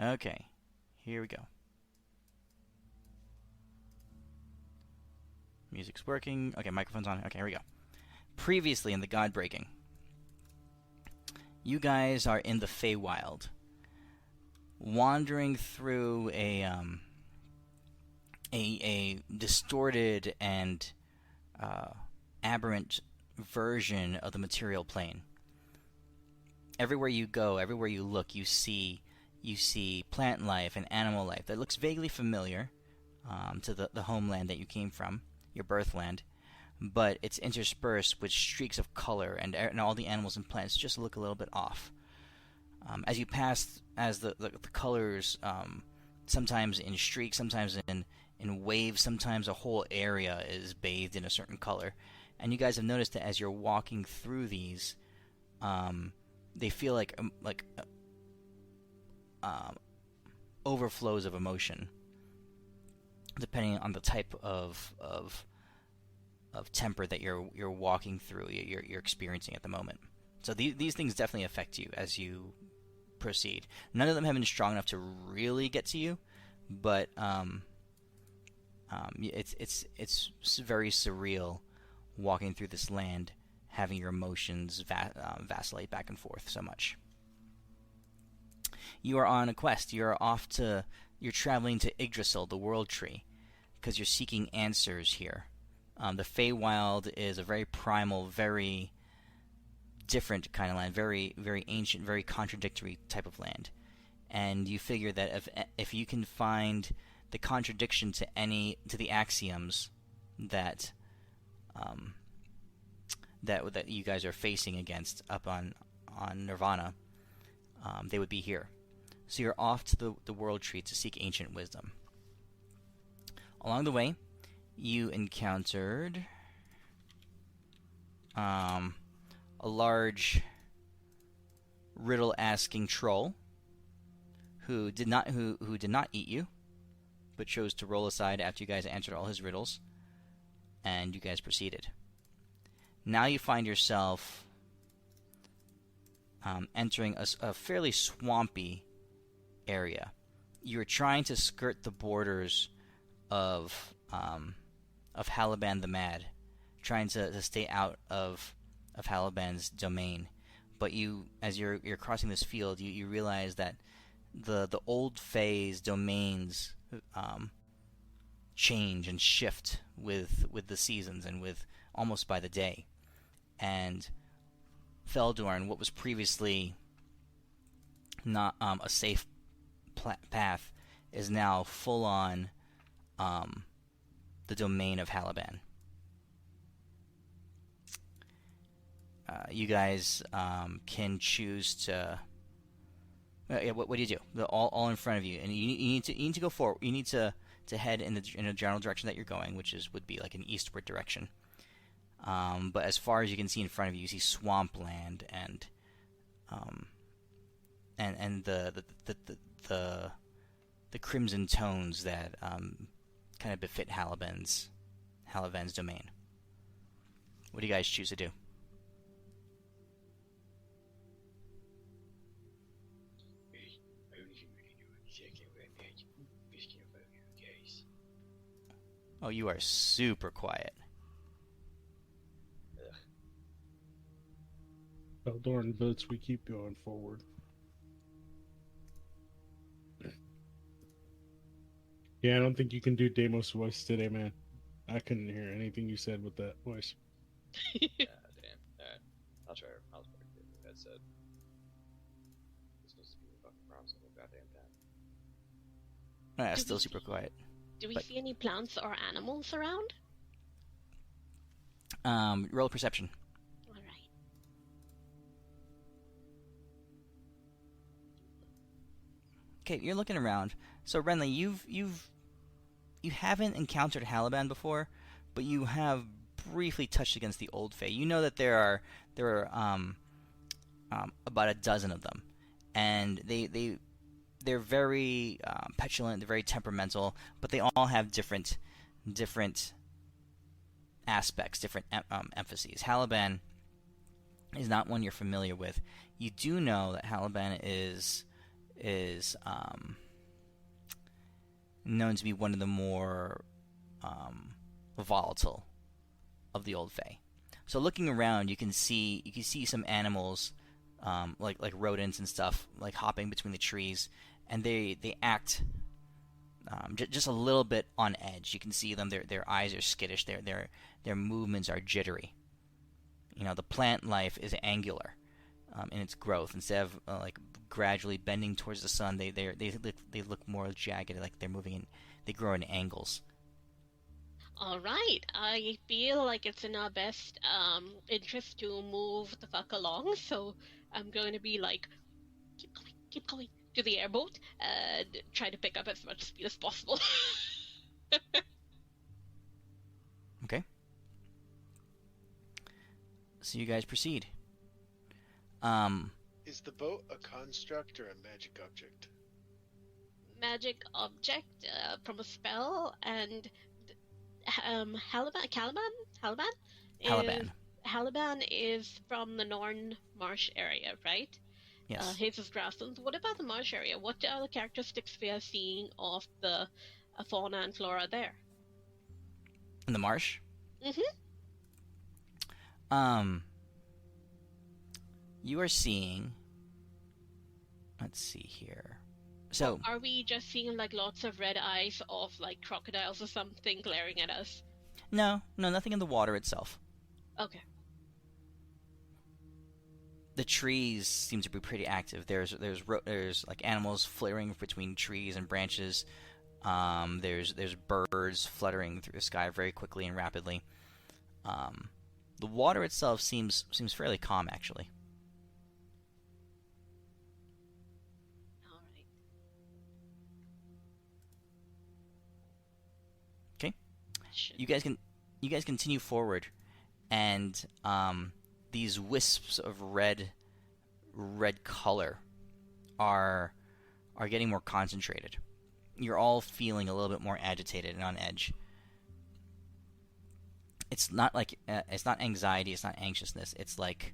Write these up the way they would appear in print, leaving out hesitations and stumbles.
Okay, here we go. Music's working. Okay, microphone's on. Okay, here we go. Previously in the GodBreaking, you guys are in the Feywild, wandering through a distorted and aberrant version of the material plane. Everywhere you go, everywhere you look, you see plant life and animal life that looks vaguely familiar to the homeland that you came from, your birthland, but it's interspersed with streaks of color, and all the animals and plants just look a little bit off. As you pass, as the colors, sometimes in streaks, sometimes in waves, sometimes a whole area is bathed in a certain color. And you guys have noticed that as you're walking through these, they feel like overflows of emotion, depending on the type of temper that you're walking through, you're experiencing at the moment. So these things definitely affect you as you proceed. None of them have been strong enough to really get to you, but it's very surreal walking through this land, having your emotions vacillate back and forth so much. You are on a quest. You're traveling to Yggdrasil, the World Tree, because you're seeking answers here. The Feywild is a very primal, very different kind of land, very, very ancient, very contradictory type of land. And you figure that if you can find the contradiction to the axioms that that you guys are facing against up on Nirvana, they would be here. So you're off to the World Tree to seek ancient wisdom. Along the way, you encountered a large riddle-asking troll who did not eat you, but chose to roll aside after you guys answered all his riddles, and you guys proceeded. Now you find yourself entering a fairly swampy area. You're trying to skirt the borders of Halaban the Mad, trying to stay out of Halaban's domain. But as you're crossing this field, you realize that the old Fae's domains change and shift with the seasons and with almost by the day. And Feldorn, what was previously not a safe path, is now full on the domain of Halaban. You guys can choose to. What do you do? All in front of you, and you need to go forward. You need to head in a general direction that you're going, which would be like an eastward direction. But as far as you can see in front of you, you see swampland and the crimson tones that kind of befit Halaban's domain. What do you guys choose to do? Oh, you are super quiet. Eldorn votes we keep going forward. Yeah, I don't think you can do Deimos' voice today, man. I couldn't hear anything you said with that voice. Yeah, damn. Alright. I'll try to get the headset. This supposed to be a fucking problem the whole goddamn time. Still super quiet. Do we see any plants or animals around? Roll perception. Alright. Okay, you're looking around. So Renly, you haven't encountered Halaban before, but you have briefly touched against the Old Fae. You know that there are about a dozen of them, and they're very petulant. They're very temperamental, but they all have different aspects, different emphases. Halaban is not one you're familiar with. You do know that Halaban is is known to be one of the more volatile of the old Fae. So looking around, you can see some animals, like rodents and stuff, like hopping between the trees, and they act just a little bit on edge. You can see them; their eyes are skittish. Their movements are jittery. The plant life is angular in its growth. Instead of like gradually bending towards the sun, they look more jagged, like they're moving in. They grow in angles. All right, I feel like it's in our best interest to move the fuck along, so I'm going to be like, keep going to the airboat and try to pick up as much speed as possible. Okay. So you guys proceed. Is the boat a construct or a magic object? Magic object from a spell, and Haliban is from the Norn Marsh area, right? Yes. His grasslands. What about the marsh area? What are the characteristics we are seeing of the fauna and flora there? In the marsh. Mm-hmm. You are seeing. Let's see here. So, are we just seeing like lots of red eyes of like crocodiles or something glaring at us? no, nothing in the water itself. Okay. The trees seem to be pretty active. There's like animals flaring between trees and branches. There's birds fluttering through the sky very quickly and rapidly. The water itself seems fairly calm, actually. All right. Okay. You guys continue forward, and these wisps of red color are getting more concentrated. You're all feeling a little bit more agitated and on edge. It's not like it's not anxiety, it's not anxiousness. It's like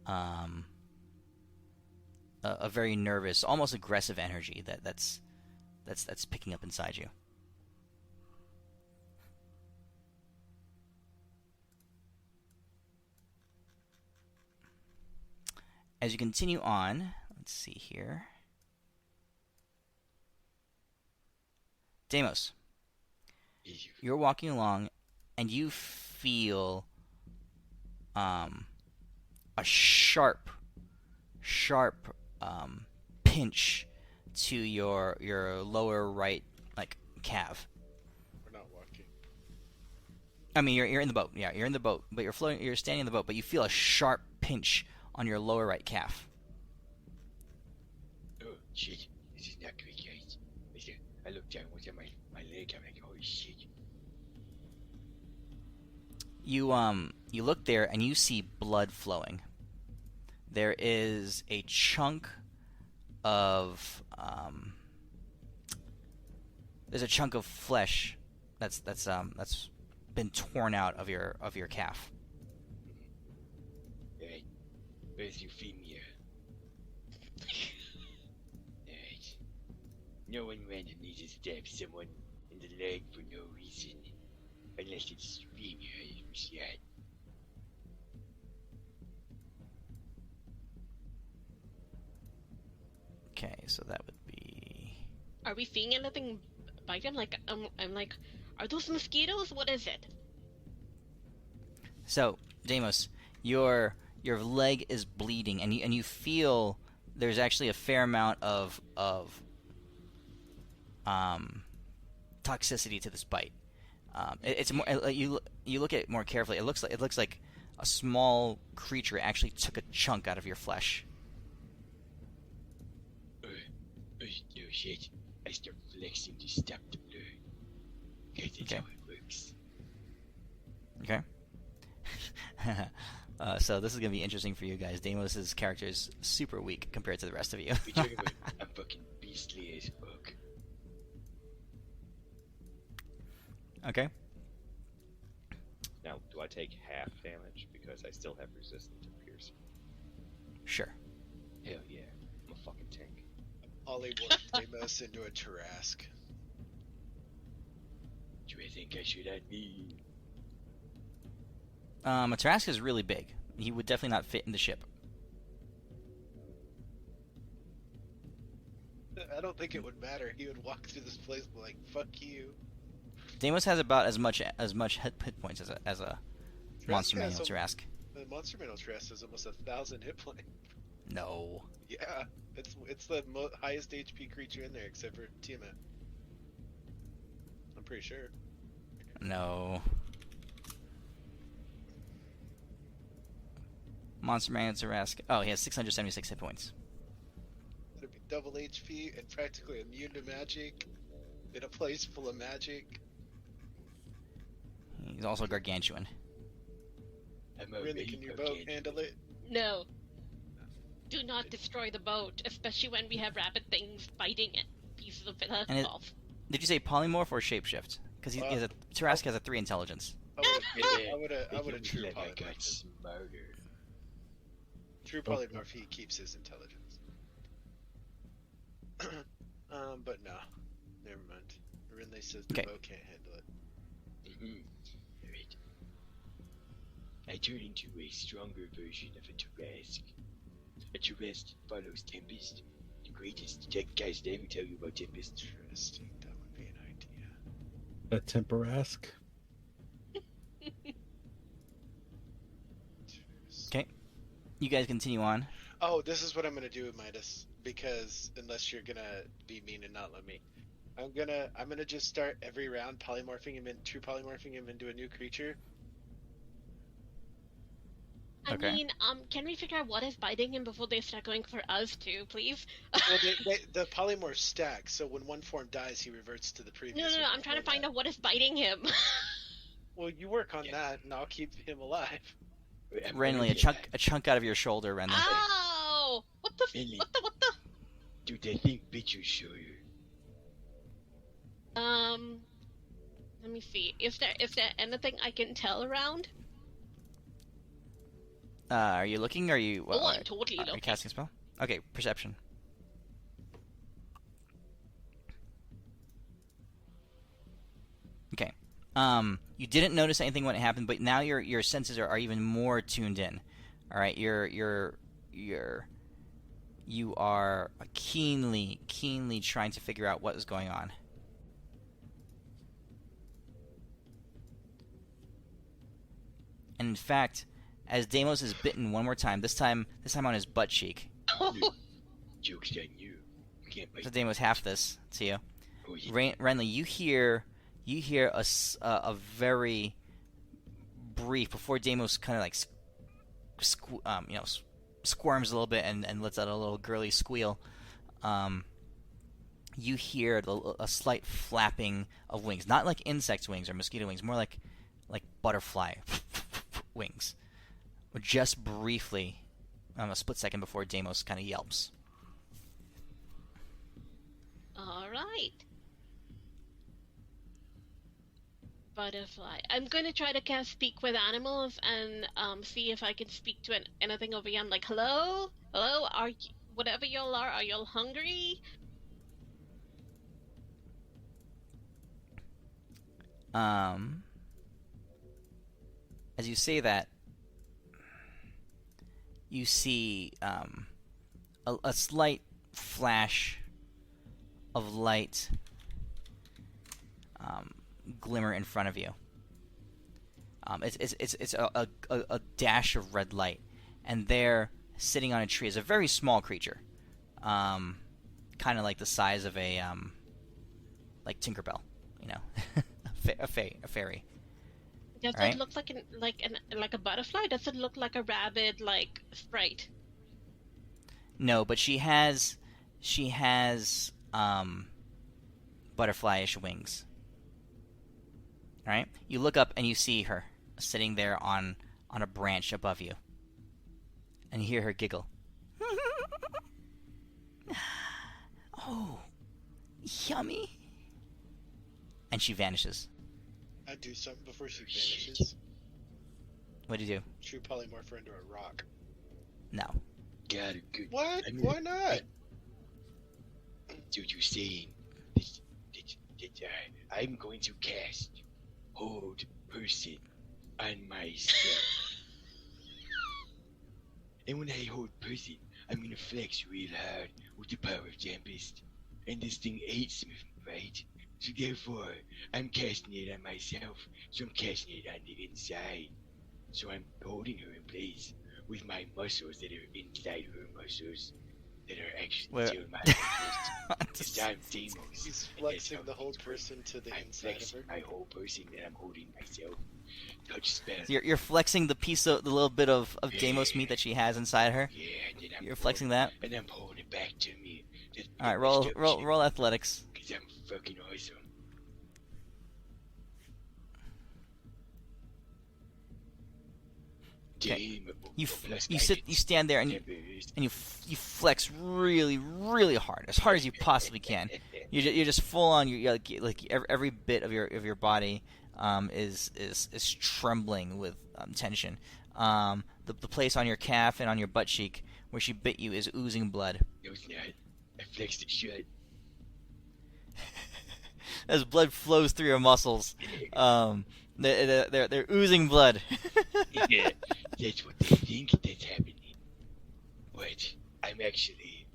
a very nervous, almost aggressive energy that's picking up inside you. As you continue on, let's see here. Deimos, you're walking along, and you feel a sharp pinch to your lower right, like, calf. We're not walking. I mean, you're in the boat. Yeah, you're in the boat, but you're floating. You're standing in the boat, but you feel a sharp pinch on your lower right calf. Oh shit! This is not great, guys. I look down, what's on my leg? I'm like, holy shit. You look there and you see blood flowing. There is a chunk of there's a chunk of flesh that's been torn out of your calf. Alright, where's Euphemia? Alright. No one randomly just stabs someone in the leg for no reason. Unless it's Euphemia, who's that? Okay, so that would be. Are we seeing anything bite him? Like, I'm like, are those mosquitoes? What is it? So, Deimos, your leg is bleeding, and you feel there's actually a fair amount of toxicity to this bite. It's more you look at it more carefully. It looks like a small creature actually took a chunk out of your flesh. No shit. I start flexing to stop the blood. Cause that's Okay. how it works. Okay. So this is gonna be interesting for you guys. Deimos' character is super weak compared to the rest of you. We talking about I'm fucking beastly as fuck. Okay. Now, do I take half damage because I still have resistance to piercing? Sure. Hell yeah. I'm a fucking tank. polymorph Deimos into a Tarask. Do I think I should add me? A Tarask is really big. He would definitely not fit in the ship. I don't think it would matter. He would walk through this place like, fuck you. Deimos has about as much hit points as a monster has manual Tarask. The monster manual Tarask has almost 1,000 hit points. No. Yeah, it's the highest HP creature in there except for Tiamat. I'm pretty sure. No. Monster manual Tarask. Oh, he has 676 hit points. It'd be double HP and practically immune to magic in a place full of magic. He's also gargantuan. I'm Really, already can your boat gargantuan. handle it? No. Do not destroy the boat, especially when we have rabbit things biting it. Pieces of it And it- off. Did you say polymorph or shapeshift? Because Tarask has a 3 intelligence. I would It have looks true like I got polymorph. smarter. True polymorph, he keeps his intelligence. But no, never mind. Rinley says the Okay. boat can't handle it. Alright. I turn into a stronger version of a Tarask. A Tarask follows Tempest. The greatest tech guys to ever tell you about Tempest. Interesting. That would be an idea. A Temperask. Okay. You guys continue on. Oh, this is what I'm gonna do, Midas. Because unless you're gonna be mean and not let me, I'm gonna just start every round true polymorphing him into a new creature. I Okay. mean, can we figure out what is biting him before they start going for us too, please? Well, the polymorph stacks, so when one form dies, he reverts to the previous. No, one I'm trying to before find that. out what is biting him. Well, you work on that, and I'll keep him alive. I'm Renly, already a chunk out of your shoulder, Renly. Ow! What the? Really? What the? Dude, I think bitches show you. Let me see. Is there anything I can tell around? Are you looking? Or are you? Oh, I'm totally are you looking. casting a spell? Okay, perception. Okay. You didn't notice anything when it happened, but now your senses are even more tuned in. All right, you are keenly trying to figure out what is going on. And in fact, as Deimos is bitten one more time, this time on his butt cheek. Joke's on you. You can't bite. So Deimos half this to you. Oh, yeah. Renly, you hear a very brief before Deimos kind of like squirms a little bit and lets out a little girly squeal. You hear a slight flapping of wings, not like insect wings or mosquito wings, more like butterfly wings. Just briefly, a split second before Deimos kind of yelps. All right. Butterfly. I'm going to try to cast Speak with Animals and see if I can speak to anything over here. I'm like, hello? Hello? Whatever y'all are y'all hungry? As you say that, you see a slight flash of light glimmer in front of you. It's a dash of red light, and there, sitting on a tree, is a very small creature, kind of like the size of a like Tinkerbell, you know, a fairy. Does Right. it look like a butterfly? Does it look like a rabbit, like sprite? No, but she has butterfly-ish wings. All right, you look up and you see her sitting there on a branch above you, and you hear her giggle. Oh, yummy! And she vanishes. I'd do something before she vanishes. What do you do? True polymorph her into a rock. No. Got a good. What? I mean, Why not? So you're saying that I'm going to cast Hold Person on myself. And when I hold Person, I'm going to flex real hard with the power of Tempest. And this thing hates me, right? So therefore, I'm casting it on myself. So I'm casting it on the inside. So I'm holding her in place with my muscles that are inside her muscles that are actually Where- still my muscles. Because I'm Deimos. He's and that's flexing how the whole things work. person to the I'm inside of flexing her. my whole person and I'm holding myself. Touch spell. So you're flexing the little bit of Deimos meat that she has inside her. Yeah, and then I'm You're flexing that. and I'm pulling it back to me. All right, roll athletics. Because I'm fucking awesome. Okay. Damn, You plus you guidance. stand there and you flex really hard as you possibly can. You're just full on. You're like every bit of your body is trembling with tension. The place on your calf and on your butt cheek where she bit you is oozing blood. No, it's not. I flexed it shut. As blood flows through your muscles, they're oozing blood. Yeah, that's what they think that's happening. But I'm actually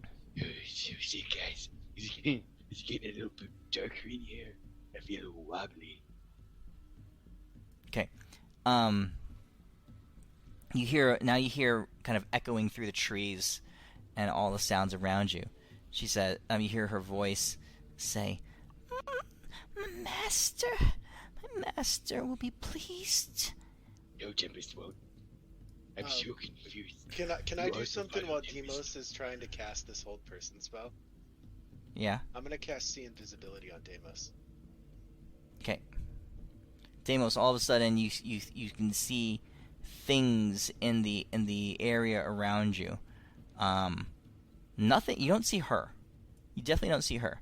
so sick, guys. It's getting a little bit darker in here. I feel a little wobbly. Okay. You hear kind of echoing through the trees and all the sounds around you. She said, you hear her voice say, my master will be pleased. No, Tempest won't. I'm so confused. Can I You do are something the while final Demos is trying to cast this hold person spell? Yeah. I'm gonna cast See Invisibility on Demos. Okay. Deimos, all of a sudden you can see things in the area around you. Nothing. You don't see her. You definitely don't see her.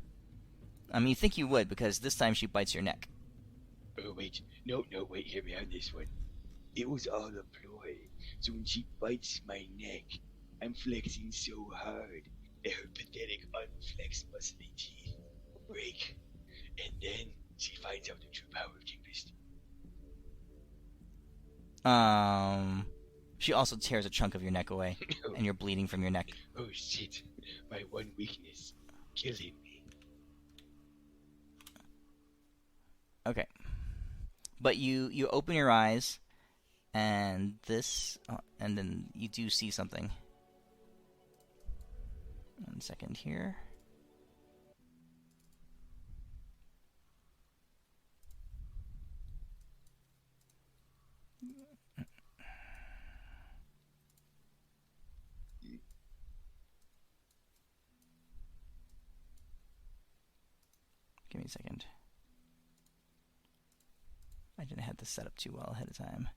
I mean, you think you would because this time she bites your neck. Oh, wait. No, wait, hear me on this one. It was all a ploy. So when she bites my neck, I'm flexing so hard that her pathetic, unflexed, muscly teeth break. And then she finds out the true power of Tempest. She also tears a chunk of your neck away, and you're bleeding from your neck. Oh, shit. My one weakness. Killing me. Okay. But you open your eyes, and and then you do see something. 1 second here. Give me a second. I didn't have this set up too well ahead of time.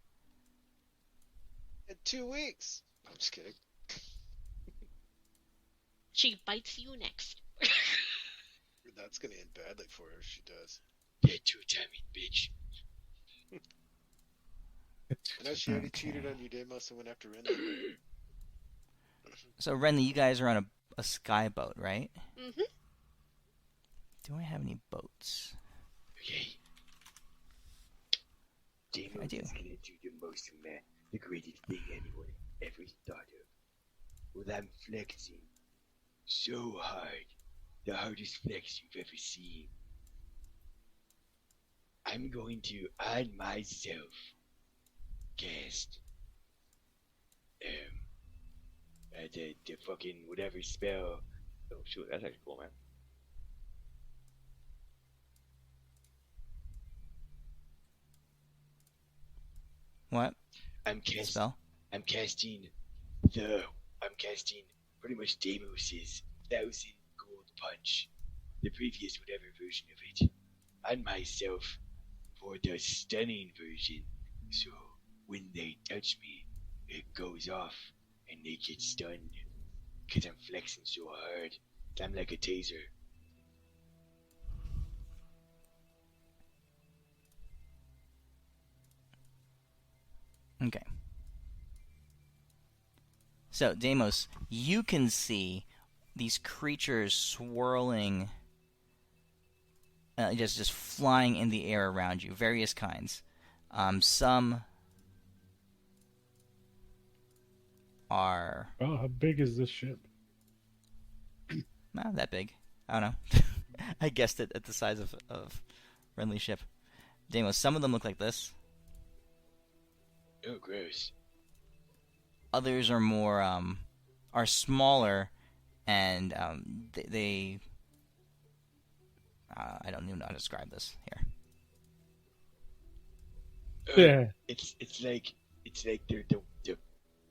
In 2 weeks. I'm just kidding. She bites you next. That's gonna end badly for her if she does. That two-timing bitch. I know she already Okay. cheated on you, Demos, and went after Renly. So, Renly, you guys are on a sky boat, right? Mm-hmm. Do I have any boats? Okay. Demo I do. is gonna do the most the greatest thing anyone ever thought of. Well, I'm flexing so hard. The hardest flex you've ever seen. I'm going to on myself cast the fucking whatever spell. Oh shoot, that's actually cool, man. What? I'm casting Spell? I'm casting pretty much Deimos's 1,000 gold punch, the previous whatever version of it, on myself for the stunning version. So when they touch me, it goes off and they get stunned. Cause I'm flexing so hard. I'm like a taser. Okay. So, Deimos, you can see these creatures swirling just flying in the air around you, various kinds. Some are Oh, how big is this ship? not that big. I don't know. I guessed it at the size of friendly ship. Damos, some of them look like this. Oh, gross. Others are more are smaller, and they I don't even know how to describe this here. Oh, Yeah. It's like they're the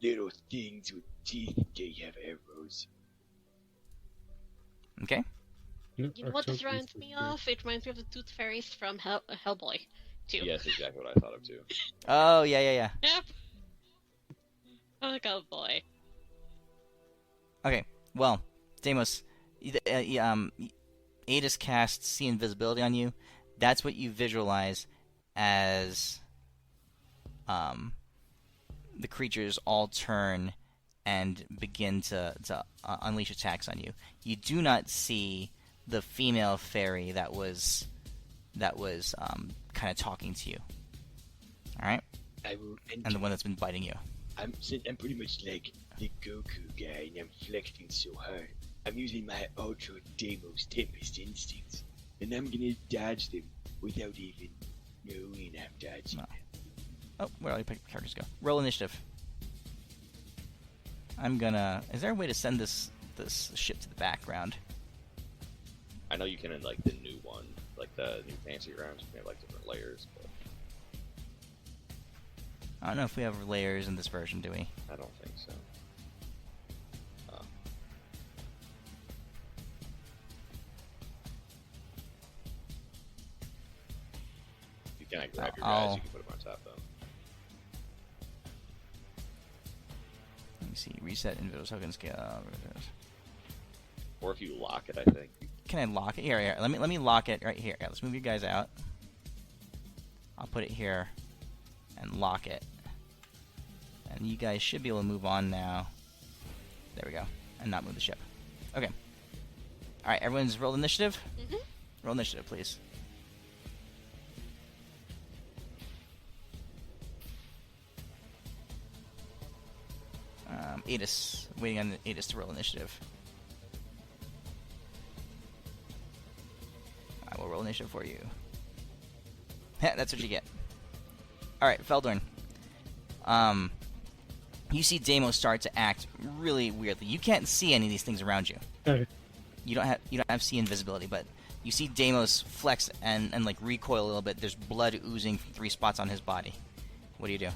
little things with teeth. They have arrows. Okay. Yep, You know our what this tokens reminds is me big. of? It reminds me of the Tooth Fairies from Hellboy, too. Yeah, that's exactly what I thought of too. Oh yeah. Yep. Oh, good boy. Okay. Well, Damos, Adis casts See Invisibility on you. That's what you visualize as the creatures all turn and begin to unleash attacks on you. You do not see the female fairy that was kind of talking to you. All right, I will and enter. the one that's been biting you. I'm pretty much like the Goku guy, and I'm flexing so hard. I'm using my Ultra Deimos Tempest instincts, and I'm gonna dodge them without even knowing I'm dodging No. them. Oh, where all your characters go? Roll initiative. I'm gonna. Is there a way to send this ship to the background? I know you can in like the new one, like the new fancy rounds, you can have like different layers, but I don't know if we have layers in this version, do we? I don't think so. You can like, grab your guys, you can put them on top though. Let me see. Reset individual token scale. Or if you lock it, I think. Can I lock it? Here. Let me lock it right here. Yeah, let's move you guys out. I'll put it here and lock it. And you guys should be able to move on now. There we go. And not move the ship. Okay. Alright, everyone's rolled initiative? Mm-hmm. Roll initiative, please. Adis. Waiting on Adis to roll initiative. I will roll initiative for you. That's what you get. Alright, Feldorn. You see Damo start to act really weirdly. You can't see any of these things around you. Okay. You don't have see invisibility, but you see Damos flex and like recoil a little bit. There's blood oozing from 3 spots on his body. What do you do?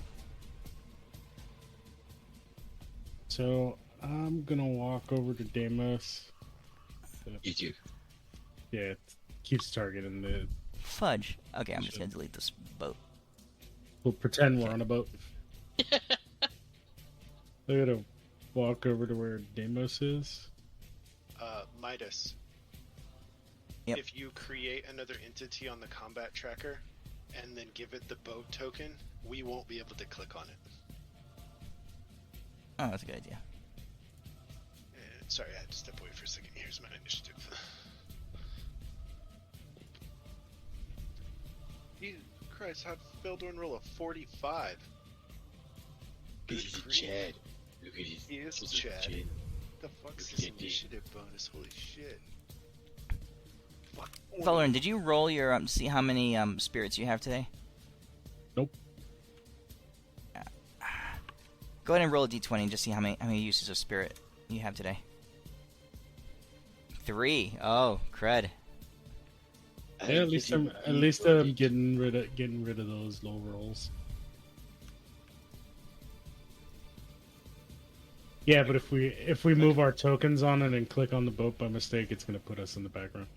So I'm gonna walk over to Deimos. You do. Yeah, it keeps targeting the. Fudge. Okay, I'm just gonna delete this boat. We'll pretend we're on a boat. I gotta walk over to where Deimos is. Midas. Yep. If you create another entity on the combat tracker and then give it the boat token, we won't be able to click on it. Oh, that's a good idea. Sorry, I had to step away for a second. Here's my initiative. Jesus Christ, how'd Feldorn roll a 45? This is a grief. Chad. Look at his. He is this Chad. chin. The fuck's Look this at that. initiative bonus? Holy shit. Fuck. Feldorn, did you roll your see how many spirits you have today? Nope. Go ahead and roll a d20 and just see how many uses of spirit you have today. 3. Oh, crud. I Yeah, guess at least I'm getting rid of those low rolls. Yeah, but if we move our tokens on it and click on the boat by mistake, it's gonna put us in the background.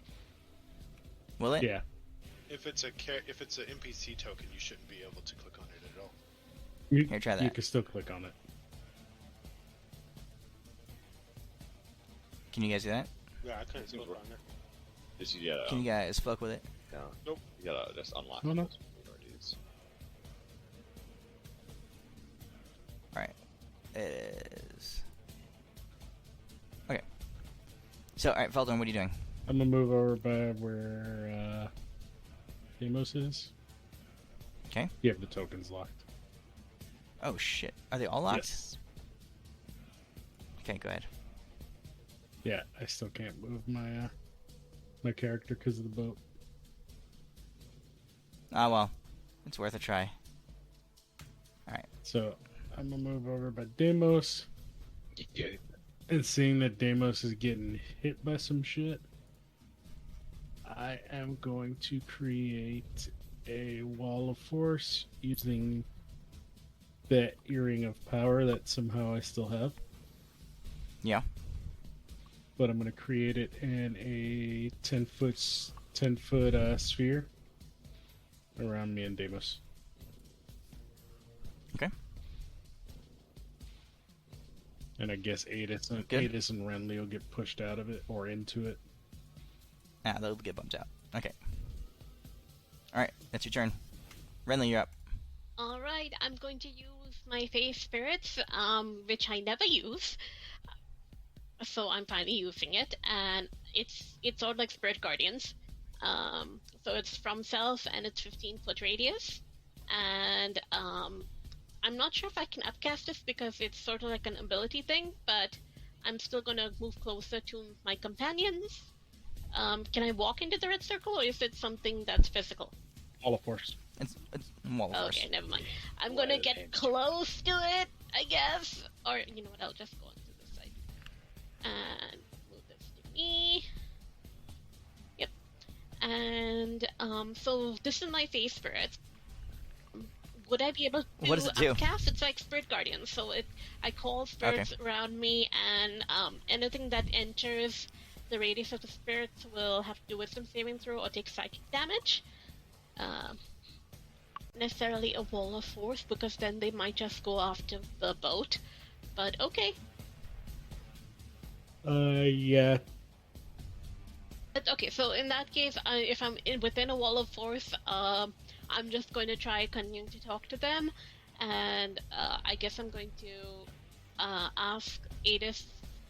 Will it? Yeah. If it's an NPC token, you shouldn't be able to click on it at all. Here, try You that. can still click on it. Can you guys do that? Yeah, I couldn't click on it. Just you gotta, Can you guys fuck with it? no, Nope. you gotta just unlock No, no. those dudes. Alright. It is. Okay. So, alright, Feldorn, what are you doing? I'm gonna move over by where Deimos is. Okay. You have the tokens locked. Oh shit. Are they all locked? Yes. Okay, go ahead. Yeah, I still can't move my my character because of the boat. Ah, well. It's worth a try. Alright. So I'm gonna move over by Deimos, Yeah. and seeing that Deimos is getting hit by some shit, I am going to create a wall of force using that earring of power that somehow I still have. Yeah. But I'm going to create it in a 10-foot sphere around me and Deimos. Okay. And I guess Adis and Renly will get pushed out of it or into it. Ah, they'll get bumped out. Okay. Alright, that's your turn. Renly, you're up. Alright, I'm going to use my Faith Spirits, which I never use. So I'm finally using it, and it's sort of like Spirit Guardians. So it's from self, and it's 15-foot radius. And I'm not sure if I can upcast this because it's sort of like an ability thing, but I'm still going to move closer to my companions. Can I walk into the red circle, or is it something that's physical? Wall of force. It's wall of force. Okay, never mind. I'm gonna get close to it, I guess. Or, you know what, I'll just go onto this side. And move this to me. Yep. And, so this is my Faith Spirit. Would I be able to What does it do? upcast? It's like Spirit Guardian. So I call spirits around me, and anything that enters the radius of the spirits will have to do wisdom saving throw or take psychic damage. Necessarily a wall of force, because then they might just go after the boat. But okay. Yeah. But okay, so in that case, if I'm within a wall of force, I'm just going to try continuing to talk to them, and I guess I'm going to ask Adis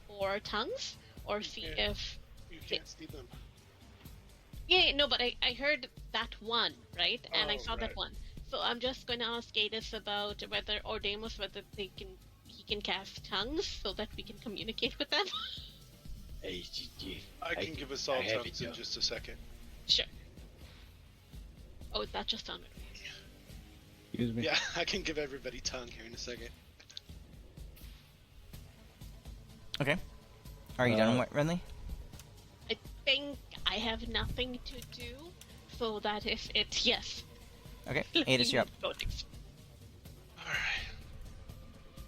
for tongues, or see if... You can't steal them. Yeah, no, but I heard that one, right? And I Oh, saw right. that one. So I'm just going to ask Adis about whether he can cast tongues so that we can communicate with them. I can give us all have tongues it in now. just a second. Sure. Oh, that just sounded weird. Excuse me. Yeah, I can give everybody tongue here in a second. Okay. Are you done, Renly? I think I have nothing to do, so that if it's yes. Okay. Adis, you're up. Alright.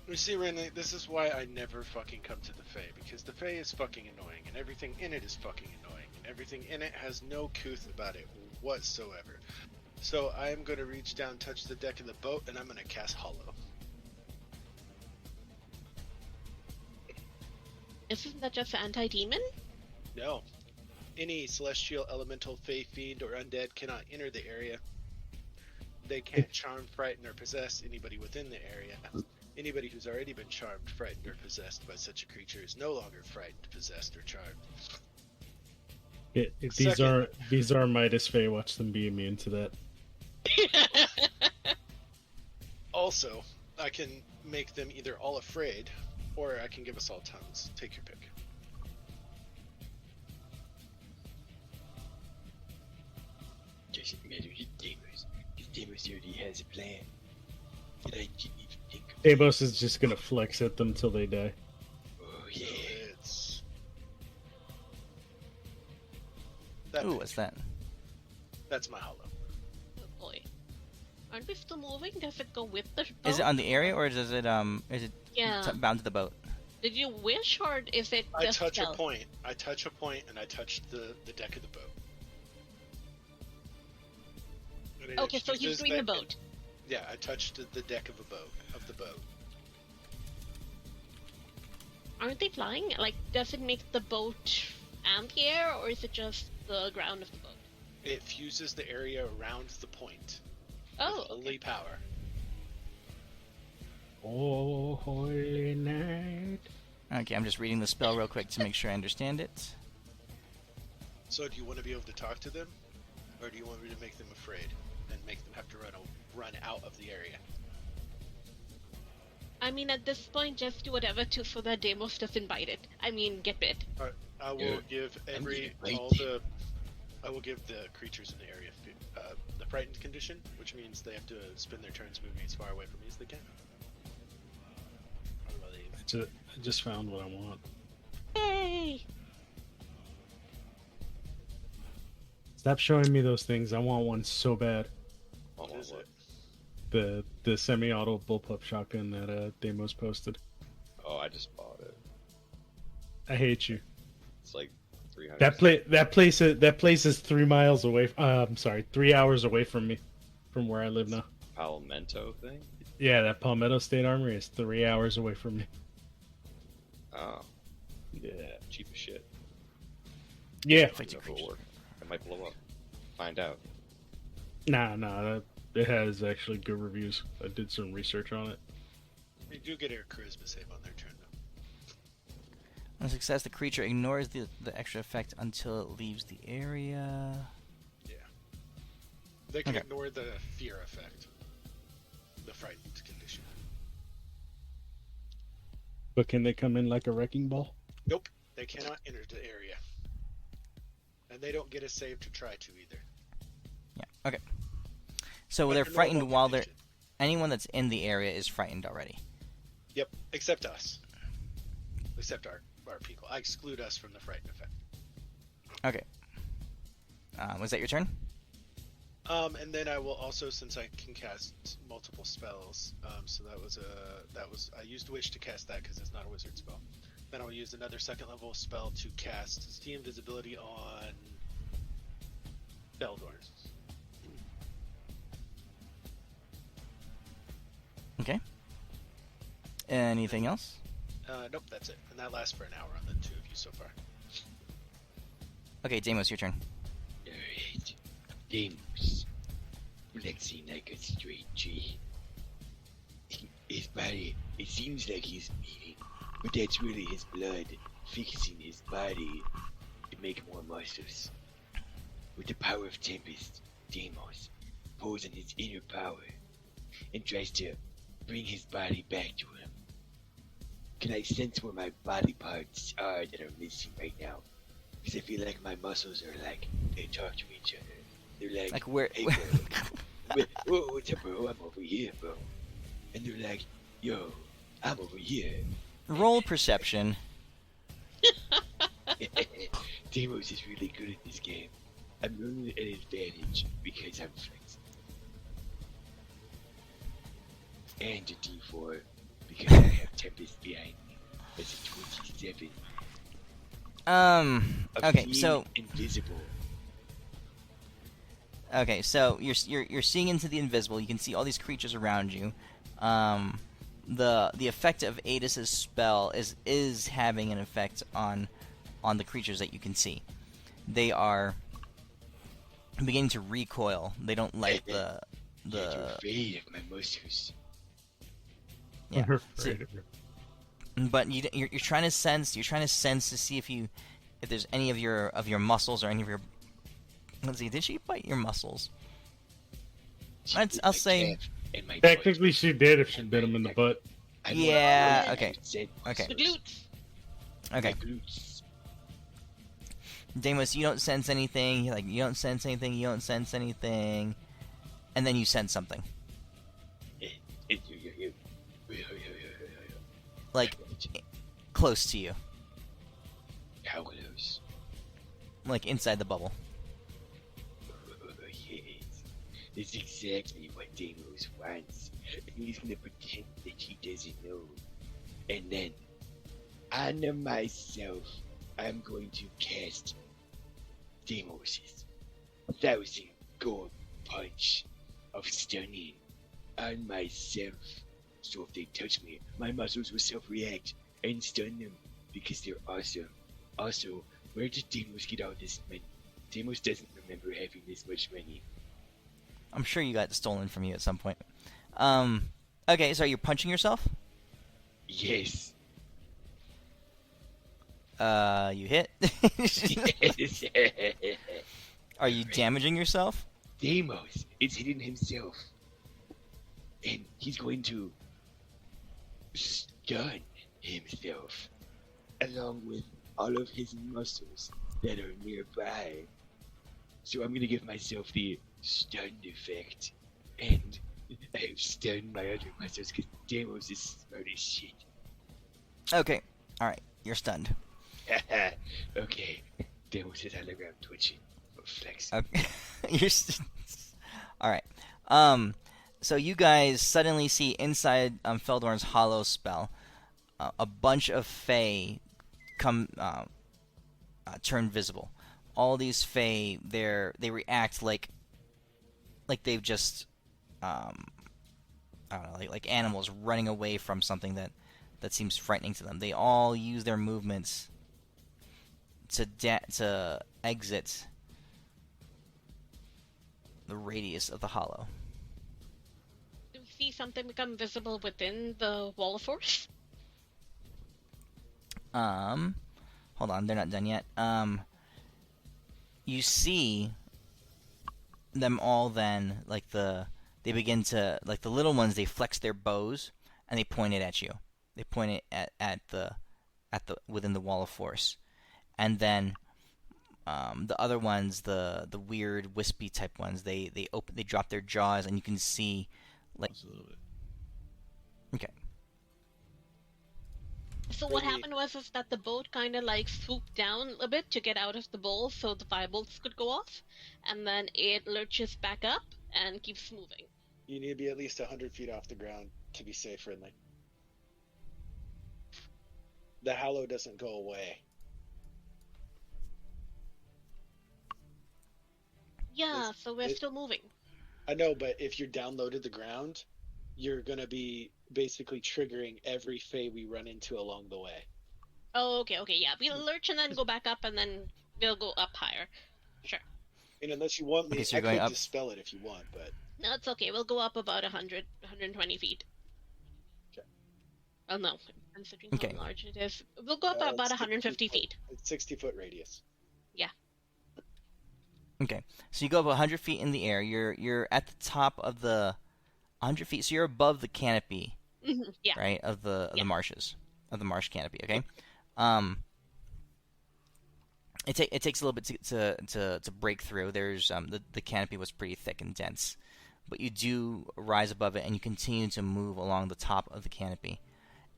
You see, Renly, this is why I never fucking come to the Fae, because the Fae is fucking annoying, and everything in it is fucking annoying, and everything in it has no couth about it whatsoever. So I am going to reach down, touch the deck of the boat, and I'm going to cast Hollow. Isn't that just anti-demon? No. Any celestial, elemental, Fae, fiend, or undead cannot enter the area. They can't charm, frighten, or possess anybody within the area. Anybody who's already been charmed, frightened, or possessed by such a creature is no longer frightened, possessed, or charmed. These are Midas Fae. Watch them be immune to that. Also, I can make them either all afraid, or I can give us all tongues. Take your pick. Doesn't matter to Deimos, because Deimos already has a plan. And I didn't even think of it. Deimos is just gonna flex at them till they die. Oh, So yeah. it's... That Ooh, big. what's that? That's my Hollow. Oh boy. Aren't we still moving? Does it go with the boat? Is it on the area, or is it Yeah. bound to the boat? Did you wish, or is it I just touch a stealth? point. I touch a point, and I touch the deck of the boat. And it Okay, so he's introduces doing the that- boat. Yeah, I touched the deck of the boat. Aren't they flying? Like, does it make the boat ampere, or is it just the ground of the boat? It fuses the area around the point. Oh, with holy power. Oh, holy night. Okay, I'm just reading the spell real quick to make sure I understand it. So do you want to be able to talk to them? Or do you want me to make them afraid and make them have to run out of the area? I mean, at this point, just do whatever so that Deimos doesn't bite it. I mean, get bit. Alright, I will Yeah, give I'm gonna bite I will give the creatures in the area the frightened condition, which means they have to spend their turns moving as far away from me as they can. I just found what I want. Yay! Stop showing me those things. I want one so bad. Oh, What is what? it? The semi-auto bullpup shotgun that Deimos posted. Oh, I just bought it. I hate you. It's like 300. That place is 3 miles away. I'm sorry, 3 hours away from me, from where I live now. Palmetto thing? Yeah, that Palmetto State Armory is 3 hours away from me. Oh, Yeah. cheap as shit. Yeah. I don't know if it'll work. It might blow up. Find out. Nah. It has actually good reviews. I did some research on it. They do get a charisma save on their turn, though. On success, the creature ignores the extra effect until it leaves the area. They can Okay. ignore the fear effect. The frightened condition. But can they come in like a wrecking ball? Nope, they cannot enter the area. And they don't get a save to try to either. Yeah. Okay. So But they're the frightened normal while they're. condition. Anyone that's in the area is frightened already. Yep, except us. Except our people. I exclude us from the frightened effect. Okay. Was that your turn? And then I will also, since I can cast multiple spells, so I used Wish to cast that because it's not a wizard spell. Then I'll use another second level spell to cast See Invisibility on Beldorn. Okay. Anything else? Nope, that's it. And that lasts for an hour on the two of you so far. Okay, Deimos, your turn. Alright. Deimos. Flexing like a straight G. His body, it seems like he's bleeding, but that's really his blood fixing his body to make more muscles. With the power of Tempest, Deimos pulls on his inner power and tries to bring his body back to him. Can I sense where my body parts are that are missing right now? Because I feel like my muscles are like, they talk to each other. They're like, Like where? hey bro, whoa, what's up bro, I'm over here bro. And they're like, yo, I'm over here. Roll perception. Deimos is really good at this game. I'm running at an advantage because I'm flexible. And a D4 because I have Tempest behind me. That's a 27. Of Okay, being so invisible. okay, so you're seeing into the invisible. You can see all these creatures around you. The effect of Adis's spell is having an effect on the creatures that you can see. They are beginning to recoil. They don't like You're the afraid of my muscles. yeah. I'm So- afraid of her. but you're trying to sense. You're trying to sense to see if there's any of your muscles or any of your. Let's see. Did she bite your muscles? She I'll bit my say- calf and my Technically, butt. she did if she bit him in the butt. I'm Yeah, not- okay. I said Okay. The muscles. glutes. Okay. My glutes. Deimos, you don't sense anything. You're like, you don't sense anything. You don't sense anything. And then you sense something. Like, close to you. How close? Like, inside the bubble. Yes. That's exactly what Deimos wants. And he's gonna pretend that he doesn't know. And then, on myself, I'm going to cast Deimos' 1,000 gold punch of stunning on myself. So if they touch me, my muscles will self-react and stun them because they're awesome. Also, where did Deimos get all this money? Deimos doesn't remember having this much money. I'm sure you got stolen from you at some point. Okay, so you're punching yourself? Yes. You hit? Are you damaging yourself? Deimos is hitting himself. And he's going to stun himself, along with all of his muscles that are nearby. So I'm gonna give myself the stunned effect, and I've stunned my other muscles because Deimos is smart as shit. Okay. All right. You're stunned. Okay, Deimos is on the ground twitching. Flex. Okay. All right. So you guys suddenly see inside Feldorn's hollow spell a bunch of Fae come turn visible. All these Fae, they react like they've just I don't know, like animals running away from something that seems frightening to them. They all use their movements to exit the radius of the hollow. Do we see something become visible within the wall of force? Hold on, they're not done yet. You see them all then, they begin to, like the little ones, they flex their bows and they point it at you. They point it at the within the wall of force. And then the other ones, the weird wispy type ones, they drop their jaws and you can see like Just a little bit. okay. So what happened was that the boat kind of like swooped down a bit to get out of the bowl so the firebolts could go off, and then it lurches back up and keeps moving. You need to be at least 100 feet off the ground to be safe, friendly. The hollow doesn't go away. Yeah, so we're still moving. I know, but if you're down to the ground, you're going to be basically triggering every Fae we run into along the way. Oh, okay, yeah. We'll lurch and then go back up, and then we'll go up higher. Sure. And unless you want me, Okay, so I you're going could up. dispel it if you want, but... No, it's okay. We'll go up about 120 feet. Okay. Oh, no. Considering Okay. how large it is. We'll go up about it's 150 60 feet. It's 60-foot radius. Yeah. Okay, so you go up 100 feet in the air. You're at the top of the 100 feet, so you're above the canopy, Yeah. right, of the Yeah. marshes, of the marsh canopy. Okay, it takes a little bit to break through. There's the canopy was pretty thick and dense, but you do rise above it and you continue to move along the top of the canopy.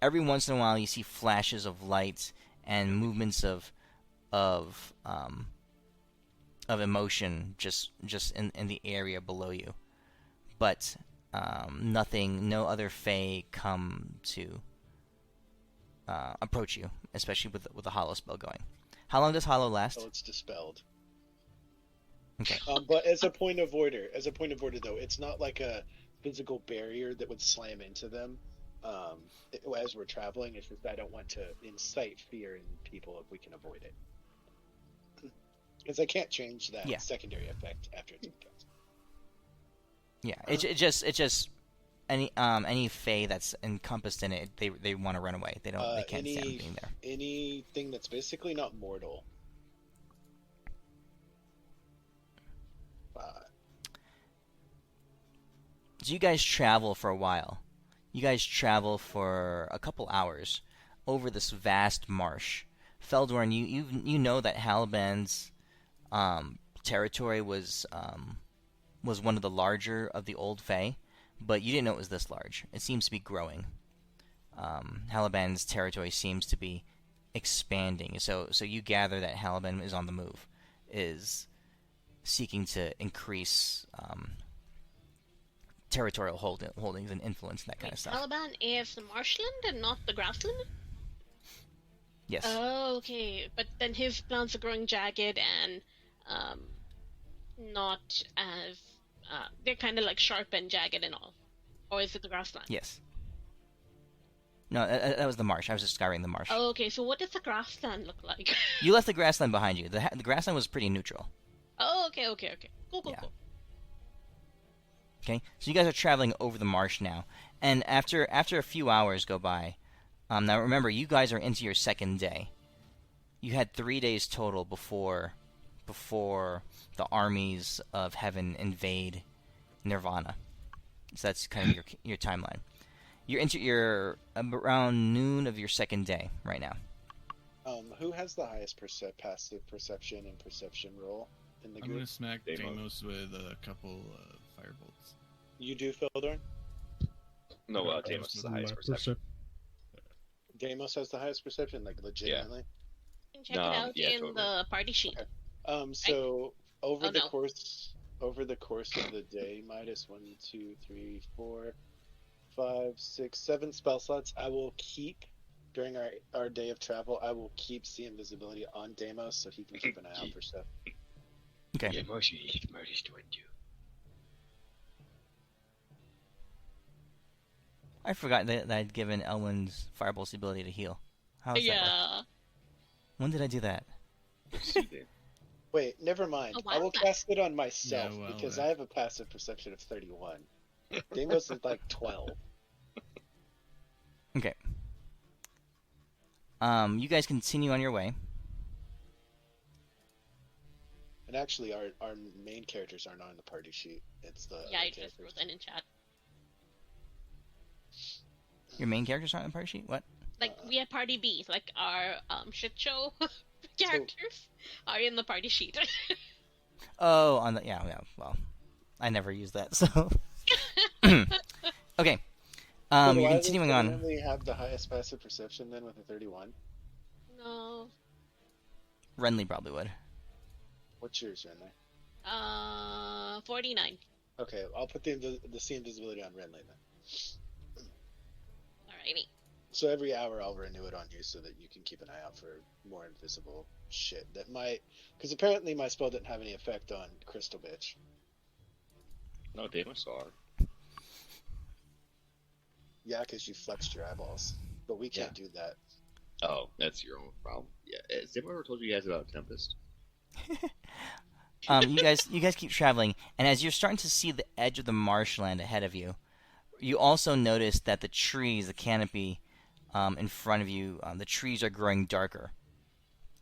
Every once in a while, you see flashes of light and movements of emotion just in the area below you, but no other Fae come to approach you, especially with the hollow spell going. How long does hollow last? So it's dispelled. Okay. But as a point of order though, it's not like a physical barrier that would slam into them as we're traveling. It's just I don't want to incite fear in people if we can avoid it. Because I can't change that secondary effect after it's been cast. Yeah, it just any Fae that's encompassed in it, they want to run away. They can't stand being there. Anything that's basically not mortal. So you guys travel for a while. You guys travel for a couple hours over this vast marsh. Feldorn, you know that Halaban's territory was one of the larger of the old Fae, but you didn't know it was this large. It seems to be growing. Halaban's territory seems to be expanding. So you gather that Halaban is on the move, is seeking to increase territorial holdings and influence and that kind of stuff. Taliban is the marshland and not the grassland? Yes. Oh, okay. But then his plants are growing jagged and not as... they're kind of like sharp and jagged and all. Or is it the grassland? Yes. No, that was the marsh. I was describing the marsh. Oh, okay. So what does the grassland look like? You left the grassland behind you. The grassland was pretty neutral. Oh, okay. Cool. Yeah. Okay, so you guys are traveling over the marsh now, and after a few hours go by, now remember, you guys are into your second day. You had 3 days total before before the armies of heaven invade Nirvana. So that's kind of your timeline. You're around noon of your second day right now. Who has the highest passive perception and perception roll in the I'm group? gonna smack Deimos. Deimos with a couple firebolts. You do, Phildorn? No, Uh, Deimos is the my highest perception. Deimos has the highest perception, like legitimately. You can check No, it out yeah, in totally. the party sheet. Okay. So over Oh, the no. course of the day, minus 1, 2, 3, 4, 5, 6, 7 spell slots, I will keep during our day of travel. I will keep see invisibility on Deimos so he can keep an eye out for stuff. Okay. Yeah, Moshi is the smartest one too. I forgot that I'd given Elwyn's Firebolt's the ability to heal. How does that work? Yeah. When did I do that? Wait, never mind. A I while will back. cast it on myself Yeah, well, because I have a passive perception of 31. Deimos is like 12. Okay. You guys continue on your way. And actually, our main characters aren't on the party sheet. It's the Yeah, other I just wrote characters. that in chat. Your main characters aren't on the party sheet? What? Like, we have party B, like our shit show characters are in the party sheet. Oh, on the yeah. Well, I never use that, so. Okay. So You're why does continuing on. Renly have the highest passive perception then with a 31? No. Renly probably would. What's yours, Renly? 49. Okay, I'll put the see invisibility on Renly then. Alrighty. So every hour I'll renew it on you so that you can keep an eye out for more invisible shit that might... Because apparently my spell didn't have any effect on Crystal Bitch. No, Deimos saw her. Yeah, because you flexed your eyeballs. But we can't do that. Oh, that's your own problem. Yeah, has anyone ever told you guys about Tempest? You guys keep traveling, and as you're starting to see the edge of the marshland ahead of you, you also notice that the trees, the canopy in front of you, the trees are growing darker.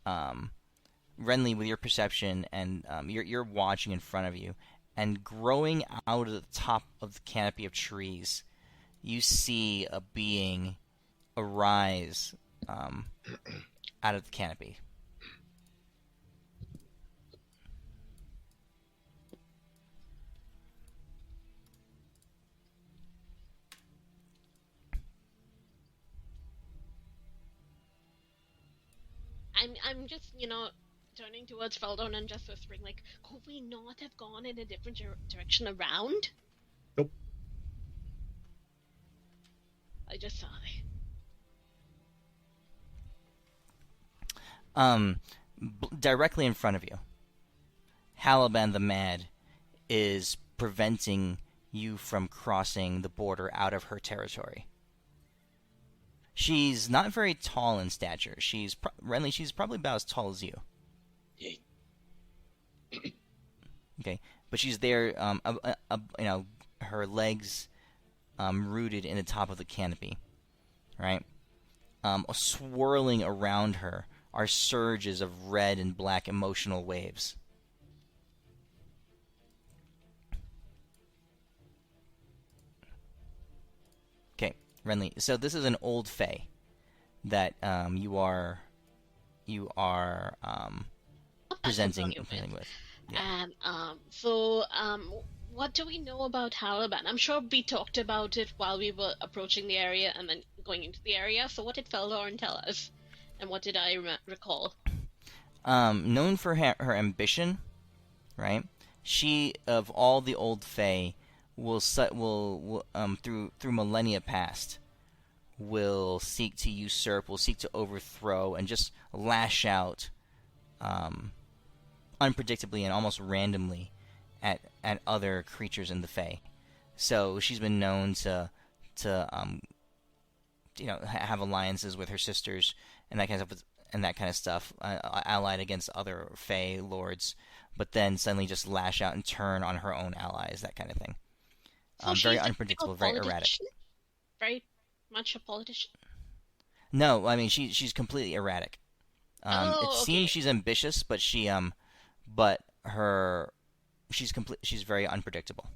Renly, with your perception, and you're watching in front of you, and growing out of the top of the canopy of trees, you see a being arise out of the canopy. I'm just, turning towards Feldon and just whispering, like, could we not have gone in a different direction around? Nope. I just saw it. Directly in front of you, Halaban the Mad is preventing you from crossing the border out of her territory. She's not very tall in stature. Renly, she's probably about as tall as you. Yay. Okay, but she's there, her legs rooted in the top of the canopy, right? Swirling around her are surges of red and black emotional waves. Okay, Renly. So this is an old fae that you are presenting with. Yeah. And what do we know about Halaban? I'm sure we talked about it while we were approaching the area and then going into the area. So what did Feldorn tell us? And what did I recall? Known for her ambition, right? She, of all the old fae, will through millennia past, will seek to usurp, will seek to overthrow, and just lash out, unpredictably and almost randomly, at other creatures in the fae. So she's been known to have alliances with her sisters and that kind of stuff, allied against other fae lords, but then suddenly just lash out and turn on her own allies, that kind of thing. So Very she's a unpredictable, typical very erratic. politician? Very much a politician? No, I mean she's completely erratic. It Oh, seems okay. she's ambitious, but she but she's very unpredictable.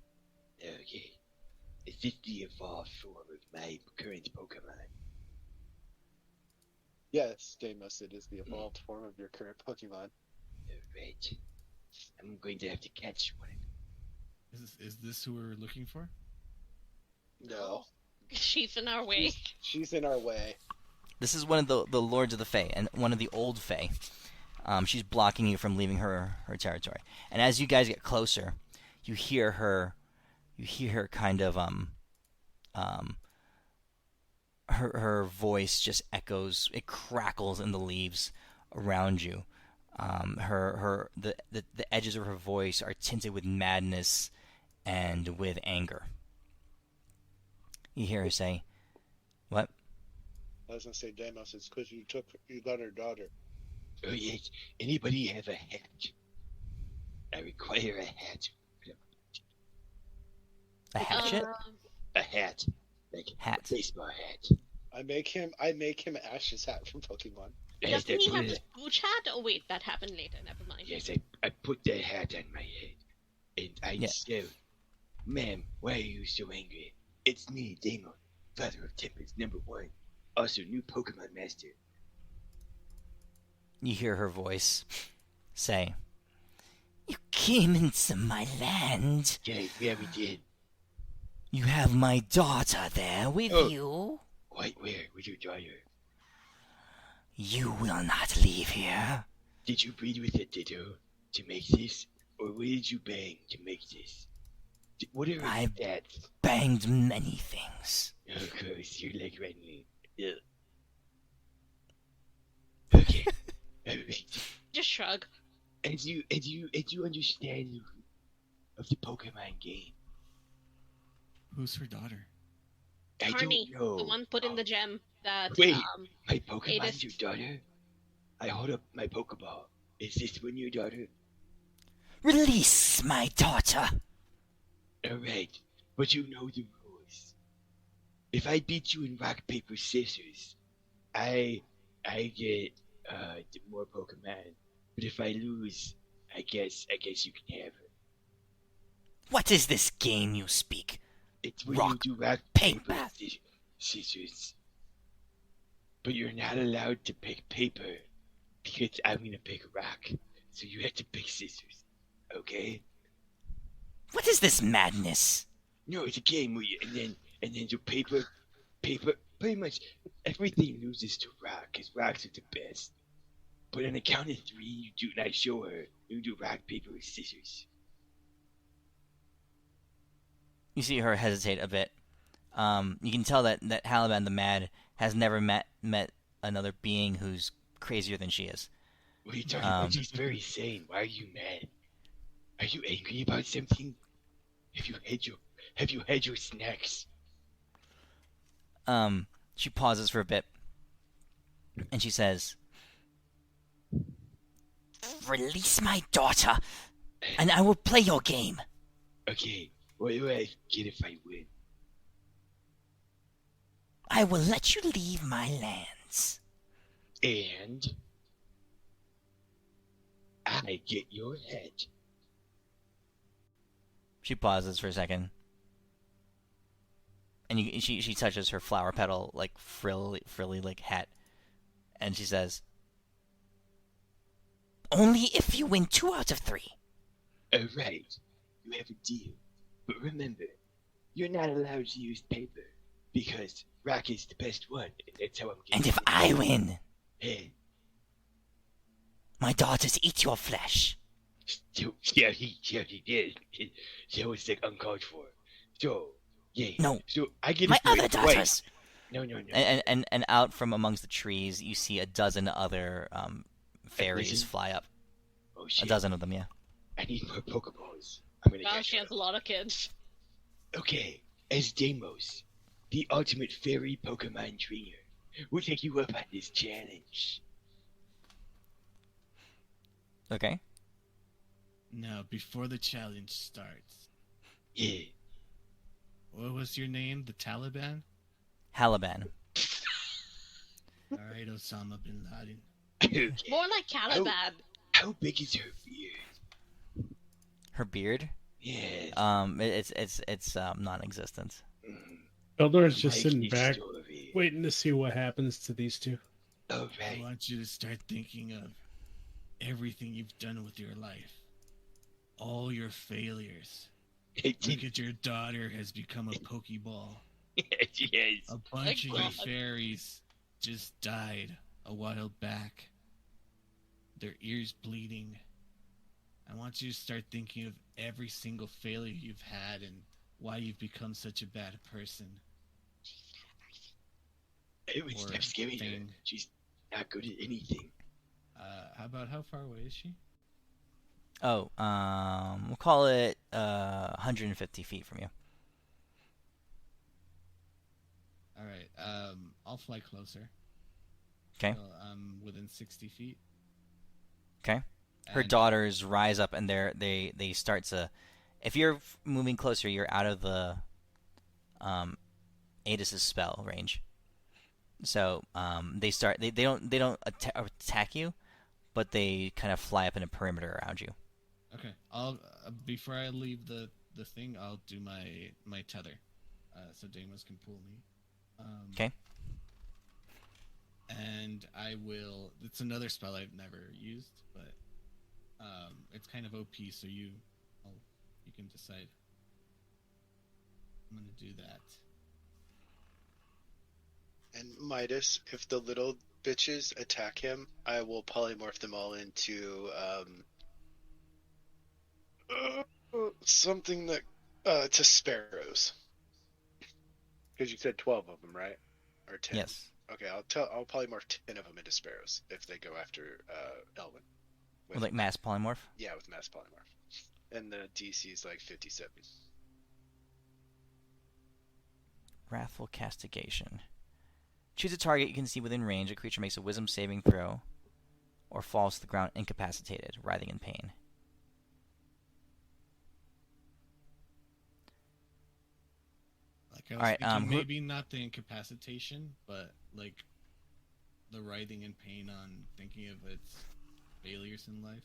Okay. Is this the evolved form of my current Pokemon? Yes, Deimos, it is the evolved form of your current Pokemon. Alright. I'm going to have to catch one. Is this who we're looking for? No. She's in our way. She's in our way. This is one of the Lords of the Fae, and one of the old Fae. She's blocking you from leaving her territory. And as you guys get closer, you hear her kind of her voice just echoes. It crackles in the leaves around you. The edges of her voice are tinted with madness and with anger. You hear her say, "What?" I was gonna say, Deimos, it's because you got her daughter. Oh yes, anybody have a hat? I require a hat. A hatchet? A hat. Like Hat. a baseball hat. I make him Ash's hat from Pokemon. Yes, Doesn't he I have put a scooch hat? Oh wait, that happened later. Never mind. Yes, I put that hat on my head. And I said, "Ma'am, why are you so angry? It's me, Damon, father of Tempest #1. Also new Pokemon master." You hear her voice say, "You came into my land. Yeah, we did. You have my daughter there with you. Wait, where? With your daughter? You will not leave here." Did you breed with a Ditto to make this? Or what did you bang to make this? What are I- your stats? Banged many things. Of course, you're like Renly. Yeah. Okay. Alright. Just shrug. As you understand of the Pokemon game, Who's her daughter? I Carney, don't know. the one put in the gem that Wait. My Pokemon's Adis- your daughter? I hold up my Pokeball. Is this one your daughter? Release my daughter. Alright, but you know the rules. If I beat you in rock, paper, scissors, I get the more Pokemon. But if I lose, I guess you can have her. What is this game you speak? It's when Rock, you do rock, paper. paper, scissors. But you're not allowed to pick paper because I'm gonna pick rock. So you have to pick scissors. Okay? What is this madness? No, it's a game where you and then do paper, pretty much everything loses to rock, because rocks are the best. But on the count of 3, you do, and I show her, you do rock, paper, or scissors. You see her hesitate a bit. You can tell that Halaban the Mad has never met another being who's crazier than she is. What are you talking about? She's very sane. Why are you mad? Are you angry about something? Have you had your snacks? She pauses for a bit, and she says, "Release my daughter, and I will play your game." Okay, what do I get if I win? "I will let you leave my lands." And I get your head. She pauses for a second, and she touches her flower petal like frilly like hat, and she says, "Only if you win 2 out of 3." Alright, you have a deal. But remember, you're not allowed to use paper, because rock is the best one, and that's how I'm getting And if it. I win, Hey, my daughters eat your flesh. yeah, he did. That was like uncalled for. So, yeah. No, So I get my to do other it daughters. twice. No. And out from amongst the trees, you see a dozen other fairies dozen? fly up. Oh A shit! dozen of them, yeah. I need more Pokeballs. I'm gonna Wow, catch she has a one. lot of kids. Okay, as Deimos, the ultimate fairy Pokemon trainer, we'll take you up on this challenge. Okay. Now, before the challenge starts, Yeah. what was your name? The Taliban? Halaban. Alright, Osama bin Laden. Okay. More like Caliban. How big is her beard? Her beard. Yes. It's non-existent. Eldor's I just like sitting this back, story. waiting to see what happens to these two. All I right. want you to start thinking of everything you've done with your life, all your failures. Look at your daughter has become a Pokeball. Yes. A bunch of God. your fairies just died a while back. Their ears bleeding. I want you to start thinking of every single failure you've had and why you've become such a bad person. It would Or stop scaring her. thing. She's not good at anything. How far away is she? Oh, we'll call it 150 feet from you. All right. I'll fly closer. Okay. So I'm within 60 feet. Okay. Her And- daughters rise up and they start to. If you're moving closer, you're out of the Adis's spell range. So they start. They don't attack you, but they kind of fly up in a perimeter around you. Okay. I'll before I leave the thing, I'll do my tether, so Deimos can pull me. Okay. And I will. It's another spell I've never used, but it's kind of OP. So you can decide. I'm gonna do that. And Midas, if the little bitches attack him, I will polymorph them all into something that to sparrows. Because you said 12 of them, right? Or 10? Yes. Okay, I'll polymorph 10 of them into sparrows if they go after Elwyn. With like mass polymorph. Yeah, with mass polymorph. And the DC is like 57. Wrathful Castigation. Choose a target you can see within range. A creature makes a wisdom saving throw or falls to the ground incapacitated, writhing in pain. Like I was All right, thinking, who- maybe not the incapacitation, but like the writhing in pain on thinking of its failures in life.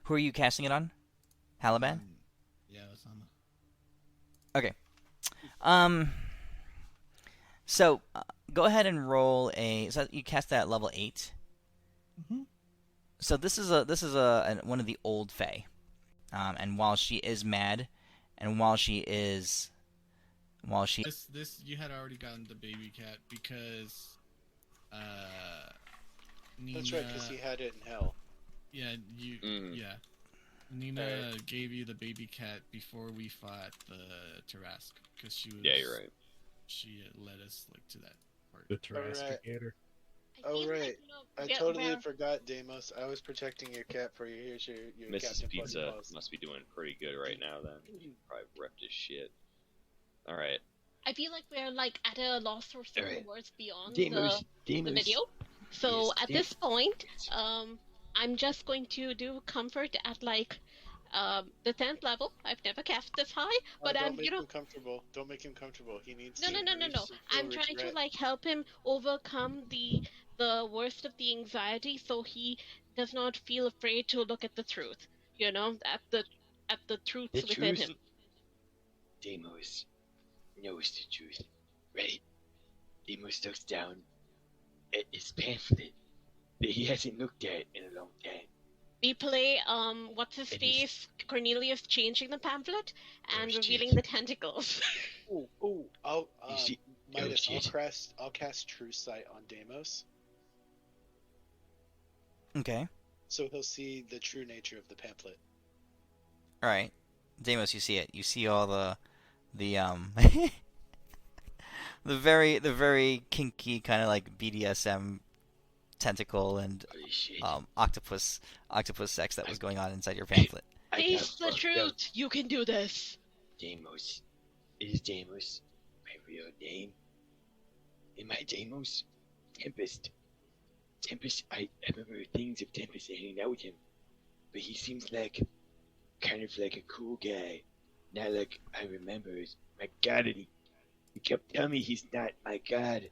Who are you casting it on? Halaban? Yeah, Osama. Okay. So go ahead and roll a. So you cast that at level 8. Mhm. So this is one of the old Fae, and while she is mad, and while she This you had already gotten the baby cat because Nina. That's right, because he had it in hell. Yeah, you. Mhm. Yeah, Nina gave you the baby cat before we fought the Tarask because she was. Yeah, you're right. She led us like to that part. The Terrasticator. I Oh, feel right. like, I yeah, totally where- forgot, Deimos. I was protecting your cat for you. Here's your Mrs. Captain Pizza Fuzzy Paws. must be doing pretty good right now then. Probably repped his shit. Alright. I feel like we're like at a loss for some Alright. words beyond Deimos. the Deimos. video. So Yes, at this point, I'm just going to do comfort at like the 10th level. I've never cast this high, but don't I'm make him comfortable. Don't make him comfortable. He needs no. to. I'm trying to like help him overcome the worst of the anxiety, so he does not feel afraid to look at the truth. You know, at the truths The within truth? him. Deimos knows the truth, right? Deimos looks down at his pamphlet that he hasn't looked at in a long time. We play what's his And he's- face Cornelius changing the pamphlet and Oh, revealing shit. the tentacles. Ooh! I'll You see- Midas. oh, shit. I'll cast True Sight on Deimos, Okay. so he'll see the true nature of the pamphlet. All right. Deimos, you see it. You see all the the very kinky kind of like BDSM tentacle and Holy shit. octopus sex that was going on inside your pamphlet. I Face got the fucked truth. up. You can do this. Deimos. Is Deimos my real name? Am I Deimos? Tempest. Tempest, I remember things of Tempest and hanging out with him. But he seems like, kind of like a cool guy. Not like I remember. My god, and he kept telling me he's not my god.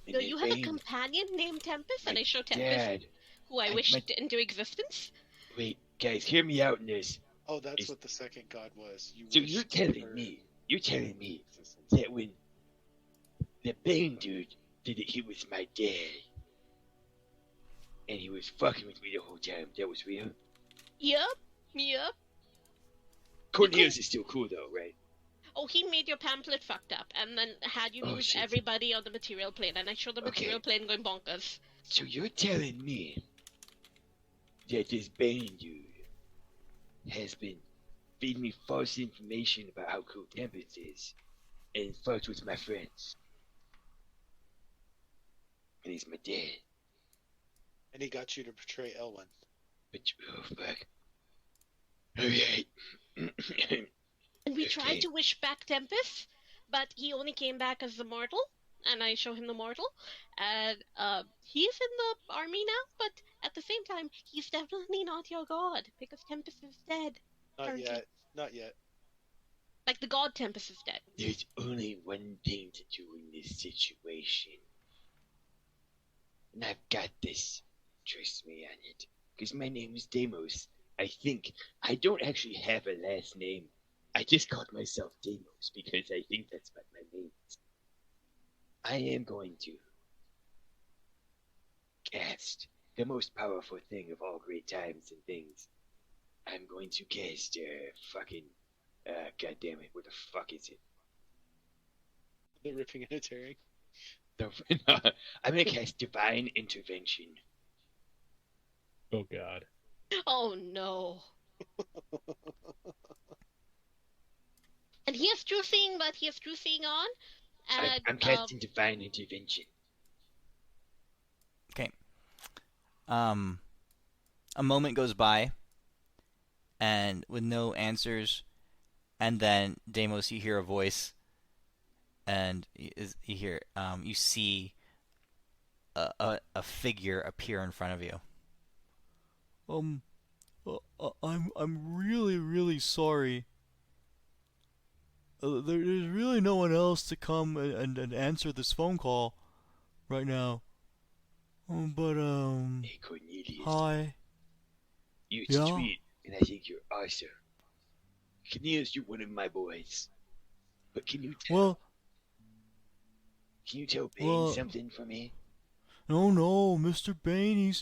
And So then you have a bang, companion named Tempest, and my I show Tempest dad. who I I- wished my- into existence. Wait, guys, hear me out in this. Oh, that's Is- what the second god was. So wish you're to telling earn me existence. that when the Bane dude did it, he was my dad, and he was fucking with me the whole time. That was real. Yep. Yep. Cornelius is still cool though, right? Oh, he made your pamphlet fucked up, and then had you Oh, lose shit. everybody on the material plane, and I showed the Okay. material plane going bonkers. So you're telling me that this Bane dude has been feeding me false information about how cool Tempest is, and fucked with my friends, and he's my dad. And he got you to portray Elwyn. But oh fuck. Alright. And we Okay. tried to wish back Tempest, but he only came back as the mortal, and I show him the mortal, and he's in the army now, but at the same time, he's definitely not your god, because Tempest is dead. Not Currently. yet. Not yet. Like, the god Tempest is dead. There's only one thing to do in this situation. And I've got this. Trust me on it. Because my name is Deimos. I don't actually have a last name. I just called myself Deimos because I think that's what my name is. I am going to cast the most powerful thing of all great times and things. I'm going to cast God damn it, what the fuck is it? The ripping and a tearing. I'm gonna cast Divine Intervention. Oh God. Oh no. And he has true seeing, but he has true seeing on, and I'm casting Divine Intervention. Okay. A moment goes by, and with no answers, and then Deimos, you hear a voice, and you see a figure appear in front of you. I'm really, really sorry. There's really no one else to come and answer this phone call right now. Hey Cornelius, Hi. you're Yeah? sweet, and I think you're awesome. Cornelius, you're one of my boys. But can you tell Bane well- something for me? No, Mr. Bane,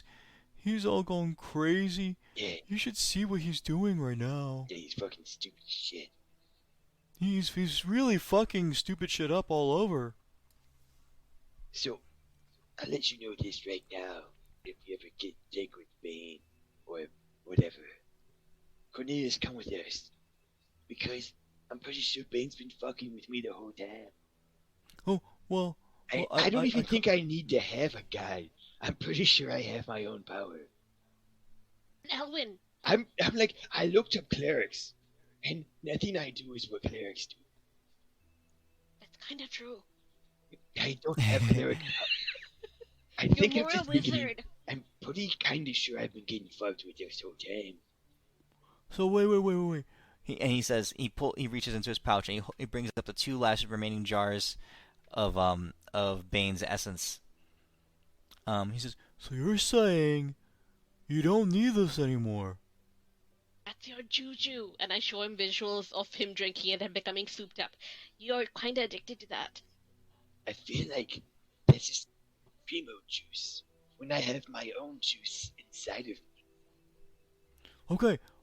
he's all going crazy. Yeah, You should see what he's doing right now. yeah, he's fucking stupid as shit. He's really fucking stupid shit up all over. So, I'll let you know this right now, if you ever get sick with Bane, or whatever. Cornelius, come with us. Because I'm pretty sure Bane's been fucking with me the whole time. Oh, well, I don't even think I need to have a guide. I'm pretty sure I have my own power. Elwyn. I'm like, I looked up clerics, and nothing I do is what clerics do. That's kind of true. I don't have cleric power. I You're think more a wizard. I'm pretty kinda sure I've been getting fucked with this whole time. So wait. He says he reaches into his pouch and he brings up the two last remaining jars of Bane's essence. He says, "So you're saying you don't need this anymore?" That's your juju. And I show him visuals of him drinking it and becoming souped up. You're kind of addicted to that. I feel like that's just primo juice when I have my own juice inside of me.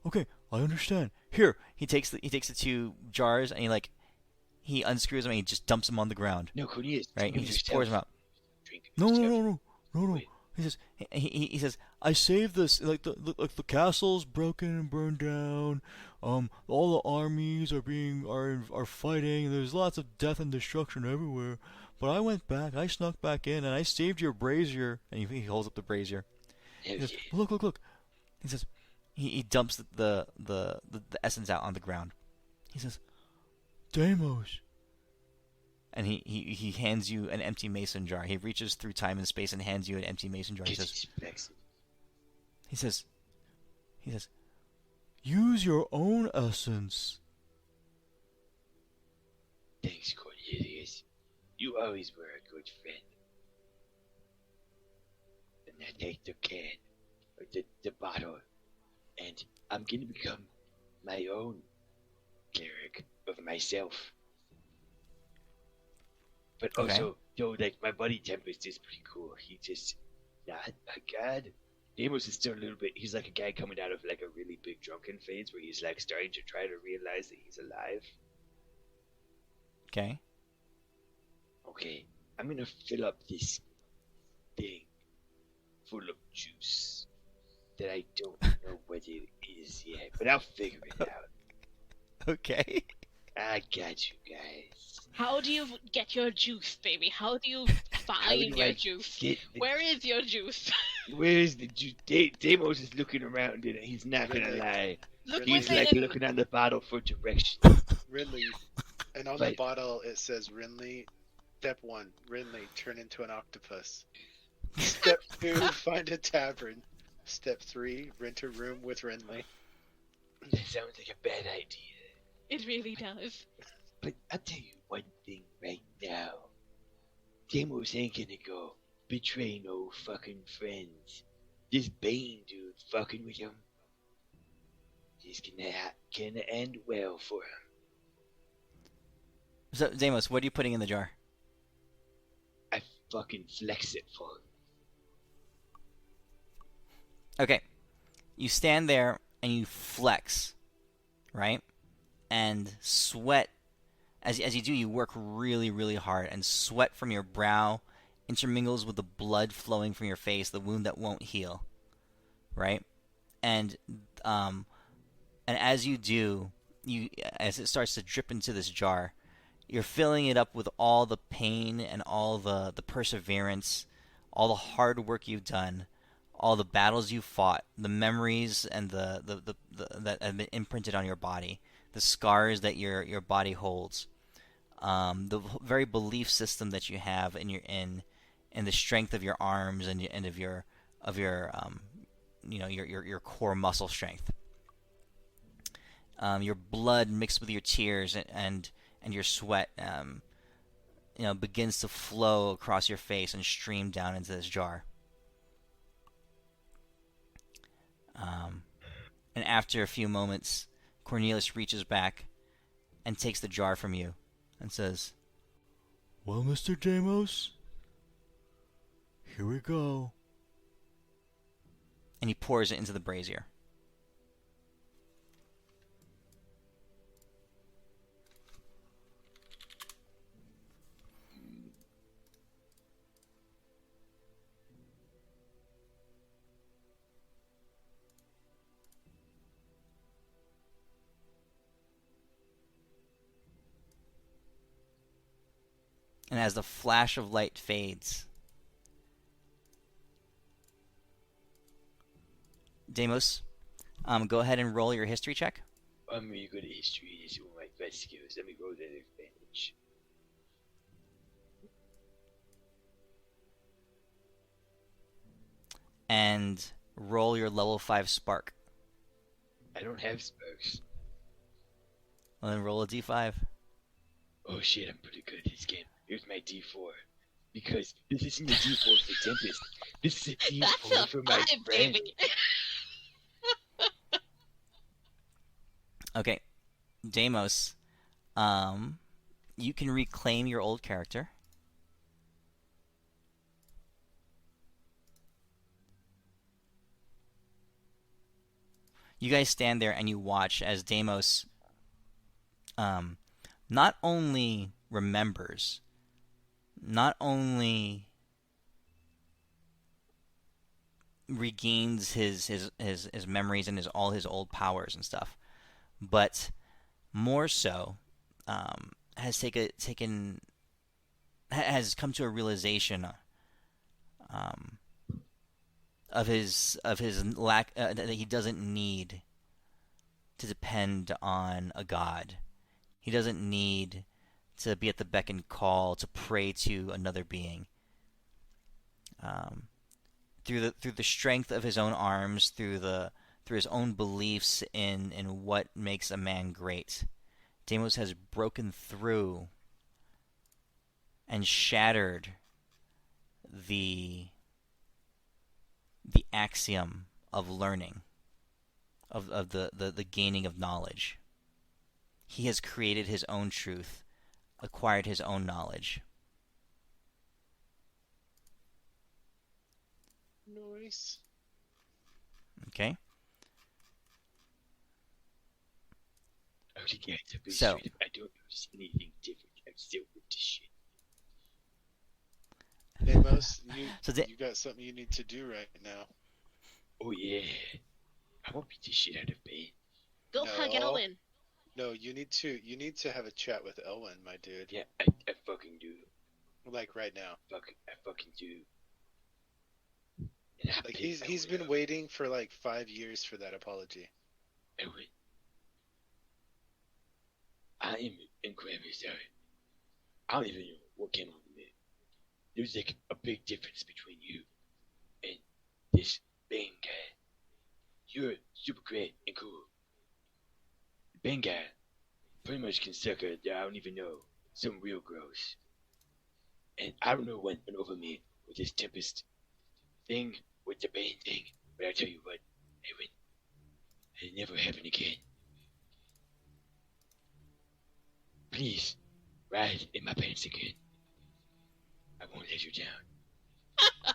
Okay, I understand. Here, he takes the two jars and he unscrews them and he just dumps them on the ground. No, Cornelius, Right? do He it just yourself. pours them out. Drink it No. yourself. Wait. He says I saved this. Like the castle's broken and burned down. All the armies are fighting. And there's lots of death and destruction everywhere. But I went back. I snuck back in and I saved your brazier. And he holds up the brazier. He says, look. He says he dumps the essence out on the ground. He says, Deimos. And he hands you an empty mason jar. He reaches through time and space and hands you an empty mason jar. He says, use your own essence. Thanks, Cornelius. You always were a good friend. And I take the can, or the bottle, and I'm gonna become my own cleric of myself. But Okay. also, like, my buddy Tempest is pretty cool. He just not a god. Deimos is still a little bit. He's like a guy coming out of like a really big drunken phase where he's like starting to try to realize that he's alive. Okay. Okay, I'm gonna fill up this thing full of juice that I don't know what it is yet, but I'll figure it out. Okay. I got you guys. How do you get your juice, baby? How do you find do your I juice? get the- Where is your juice? Where is the juice? Deimos is looking around and he's not gonna Really? lie. Look He's within. like looking on the bottle for direction. Rinley. And on the Right. bottle it says Rinley. Step 1, Rinley, turn into an octopus. Step 2, find a tavern. Step 3, rent a room with Rinley. That sounds like a bad idea. It really does. But I'll tell you one thing right now. Deimos ain't gonna go betray no fucking friends. This Bane dude fucking with him is gonna end well for him. So, Deimos, what are you putting in the jar? I fucking flex it for him. Okay. You stand there and you flex, right? And sweat. As you do, you work really, really hard, and sweat from your brow intermingles with the blood flowing from your face, the wound that won't heal, right? And as you do, as it starts to drip into this jar, you're filling it up with all the pain and all the perseverance, all the hard work you've done, all the battles you fought, the memories and the that have been imprinted on your body, the scars that your body holds, the very belief system that you have in the strength of your arms and of your your core muscle strength. Your blood mixed with your tears and your sweat, begins to flow across your face and stream down into this jar. And after a few moments, Cornelius reaches back and takes the jar from you and says, "Well, Mr. Deimos, here we go." And he pours it into the brazier. And as the flash of light fades, Deimos, go ahead and roll your history check. I'm really good at history. This is one of my best skills. Let me roll that advantage. And roll your level 5 spark. I don't have sparks. And then roll a d5. Oh shit, I'm pretty good at this game. Here's my D4. Because this isn't a D4 for Tempest. This is a D4 That's a for my 5, friend. baby. Okay, Deimos, you can reclaim your old character. You guys stand there and you watch as Deimos not only remembers, not only regains his memories and all his old powers and stuff, but more so has come to a realization of his lack, that he doesn't need to depend on a god. He doesn't need to be at the beck and call to pray to another being. Through the strength of his own arms, through his own beliefs in what makes a man great, Deimos has broken through and shattered the axiom of learning, of the gaining of knowledge. He has created his own truth, acquired his own knowledge. Nice. Okay? Okay, guys, to be So- straight up, I don't notice anything different. I'm still with this shit. Amos, So you got something you need to do right now. Oh yeah. I won't beat this shit out of Ben. Go hug No. Elwin. No, you need to have a chat with Elwin, my dude. Yeah, I fucking do. Like right now. I fucking do. And I Like pick he's Elwin been up. waiting for like 5 years for that apology. Elwin. I am incredibly sorry. I don't even know what came on me. There's like a big difference between you and this Ben guy. You're super great and cool. The Ben guy pretty much can suck a I don't even know. Something real gross. And I don't know what went over me with this Tempest thing, with the Ben thing, but I tell you what, Edwin, it'll never happen again. Please, ride in my pants again. I won't let you down.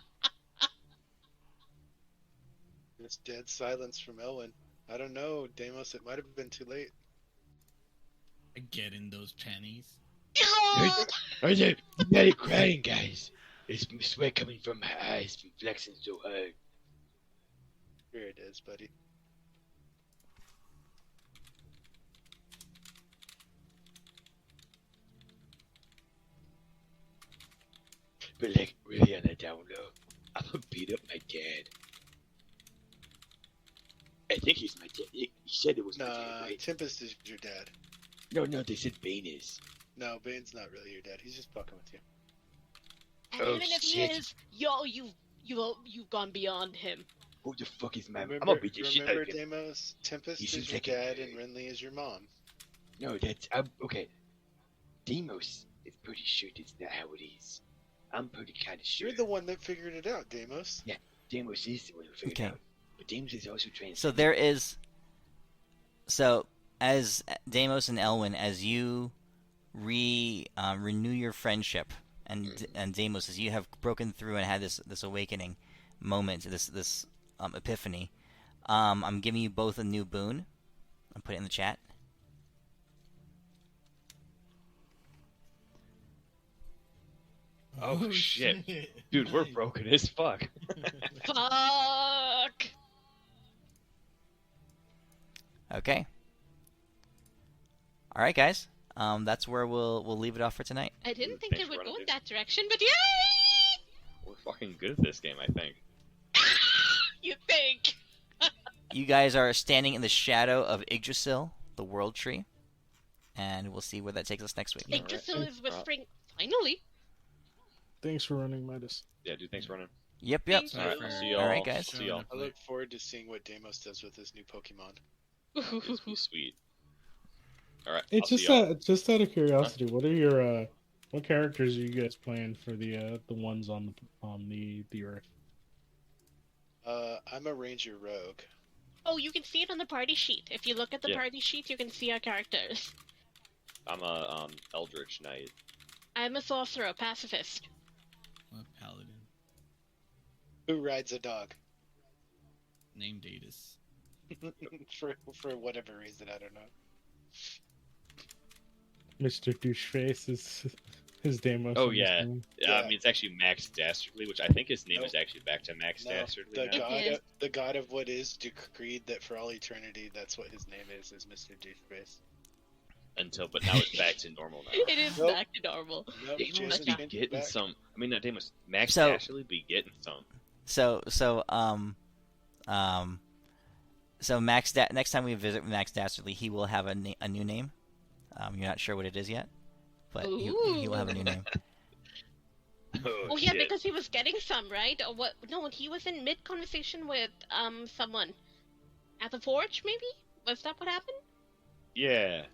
It's dead silence from Elwin. I don't know, Deimos, it might have been too late. I get in those panties. I'm not crying, guys. It's sweat coming from my eyes from flexing so hard. Here it is, buddy. But like, really on a down low, I'm gonna beat up my dad. I think he's my dad. He said it was my dad, Nah, right? Tempest is your dad. No, they said Bane is. No, Bane's not really your dad. He's just fucking with you. And Oh, even if he shit. is, you've gone beyond him. Who the fuck is my... I'm Remember, gonna beat the shit out remember of him. Deimos? Tempest He is seems your like a- dad and Renly is your mom. No, okay. Deimos is pretty sure that's not how it is. I'm pretty kind of sure. You're the one that figured it out, Deimos. Deimos is the one who figured Okay. it out. But Deimos is also trans. So there is. So as Deimos and Elwin, as you renew your friendship, and Deimos, as you have broken through and had this awakening moment, this epiphany, I'm giving you both a new boon. I'll put it in the chat. Oh, shit. Dude, we're broken as fuck. Fuck! Okay. All right, guys. That's where we'll leave it off for tonight. I didn't think Thanks it would for go running, in dude. that direction, but yay! We're fucking good at this game, I think. You think? You guys are standing in the shadow of Yggdrasil, the World Tree, and we'll see where that takes us next week. Alright. Yggdrasil is whispering, finally. Thanks for running, Midas. Yeah, dude, thanks for running. Yep. Thank Alright, you. see y'all. Alright, guys. See y'all. I look forward to seeing what Deimos does with his new Pokemon. It's be sweet. Alright, It's I'll just see y'all. just out of curiosity, what are your what characters are you guys playing for the ones on the Earth? I'm a Ranger Rogue. Oh, you can see it on the party sheet. If you look at the Yeah. party sheet, you can see our characters. I'm a Eldritch Knight. I'm a sorcerer, a pacifist. What paladin? Who rides a dog? Name Datus. for whatever reason, I don't know. Mr. Doucheface is his Deimos. Oh, in this yeah. game. Yeah. I mean, it's actually Max Dastardly, which I think his name Nope. is actually back to Max No, Dastardly the now. It is. the god of what is decreed that for all eternity, that's what his name is Mr. Doucheface. But now it's back to normal now. It is Nope. back to normal. Nope, Deimos Jason be Kent Getting back. some. I mean, not Deimos. Max So- Dastardly be getting some. So Max. Next time we visit Max Dastardly, he will have a new name. You're not sure what it is yet, but he will have a new name. Oh yeah, because he was getting some, right? Or what? No, he was in mid conversation with someone at the forge. Maybe was that what happened? Yeah.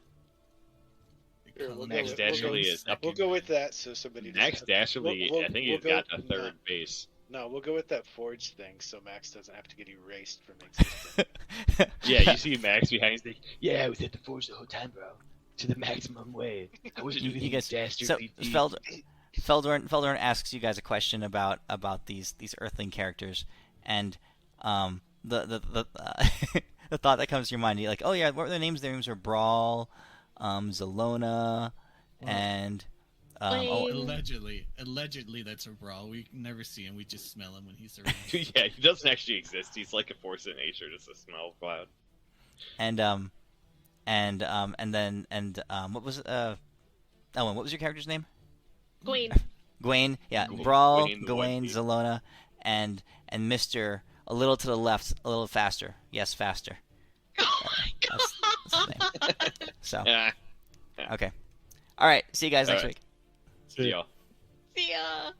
Sure, we'll Max go with- Dastardly is up. We'll go with that. So somebody. Max doesn't have- Dastardly, we'll- I think we'll he's got go- a third no. base. No, we'll go with that forge thing, so Max doesn't have to get erased from existence. Yeah, you see Max behind. He's like, "Yeah, I was at the forge the whole time, bro. To the maximum way. I wasn't doing You any guys, so dastardly deeds." Feldorn asks you guys a question about these Earthling characters, and the the thought that comes to your mind, you're like, oh yeah, what were their names? Their names were Brawl, Zelona, and Allegedly, that's a brawl. We never see him. We just smell him when he's around. Yeah, he doesn't actually exist. He's like a force of nature, just a smell cloud. and what was Ellen? What was your character's name? Gwen. Gawain. Yeah, Gawain. Brawl, Gawain the Gawain, White Thief. Zelona, and Mister a little to the left, a little faster. Yes, faster. Oh my god. That's his name. So Yeah. okay, all right. See you guys next All right. week. See y'all. See ya.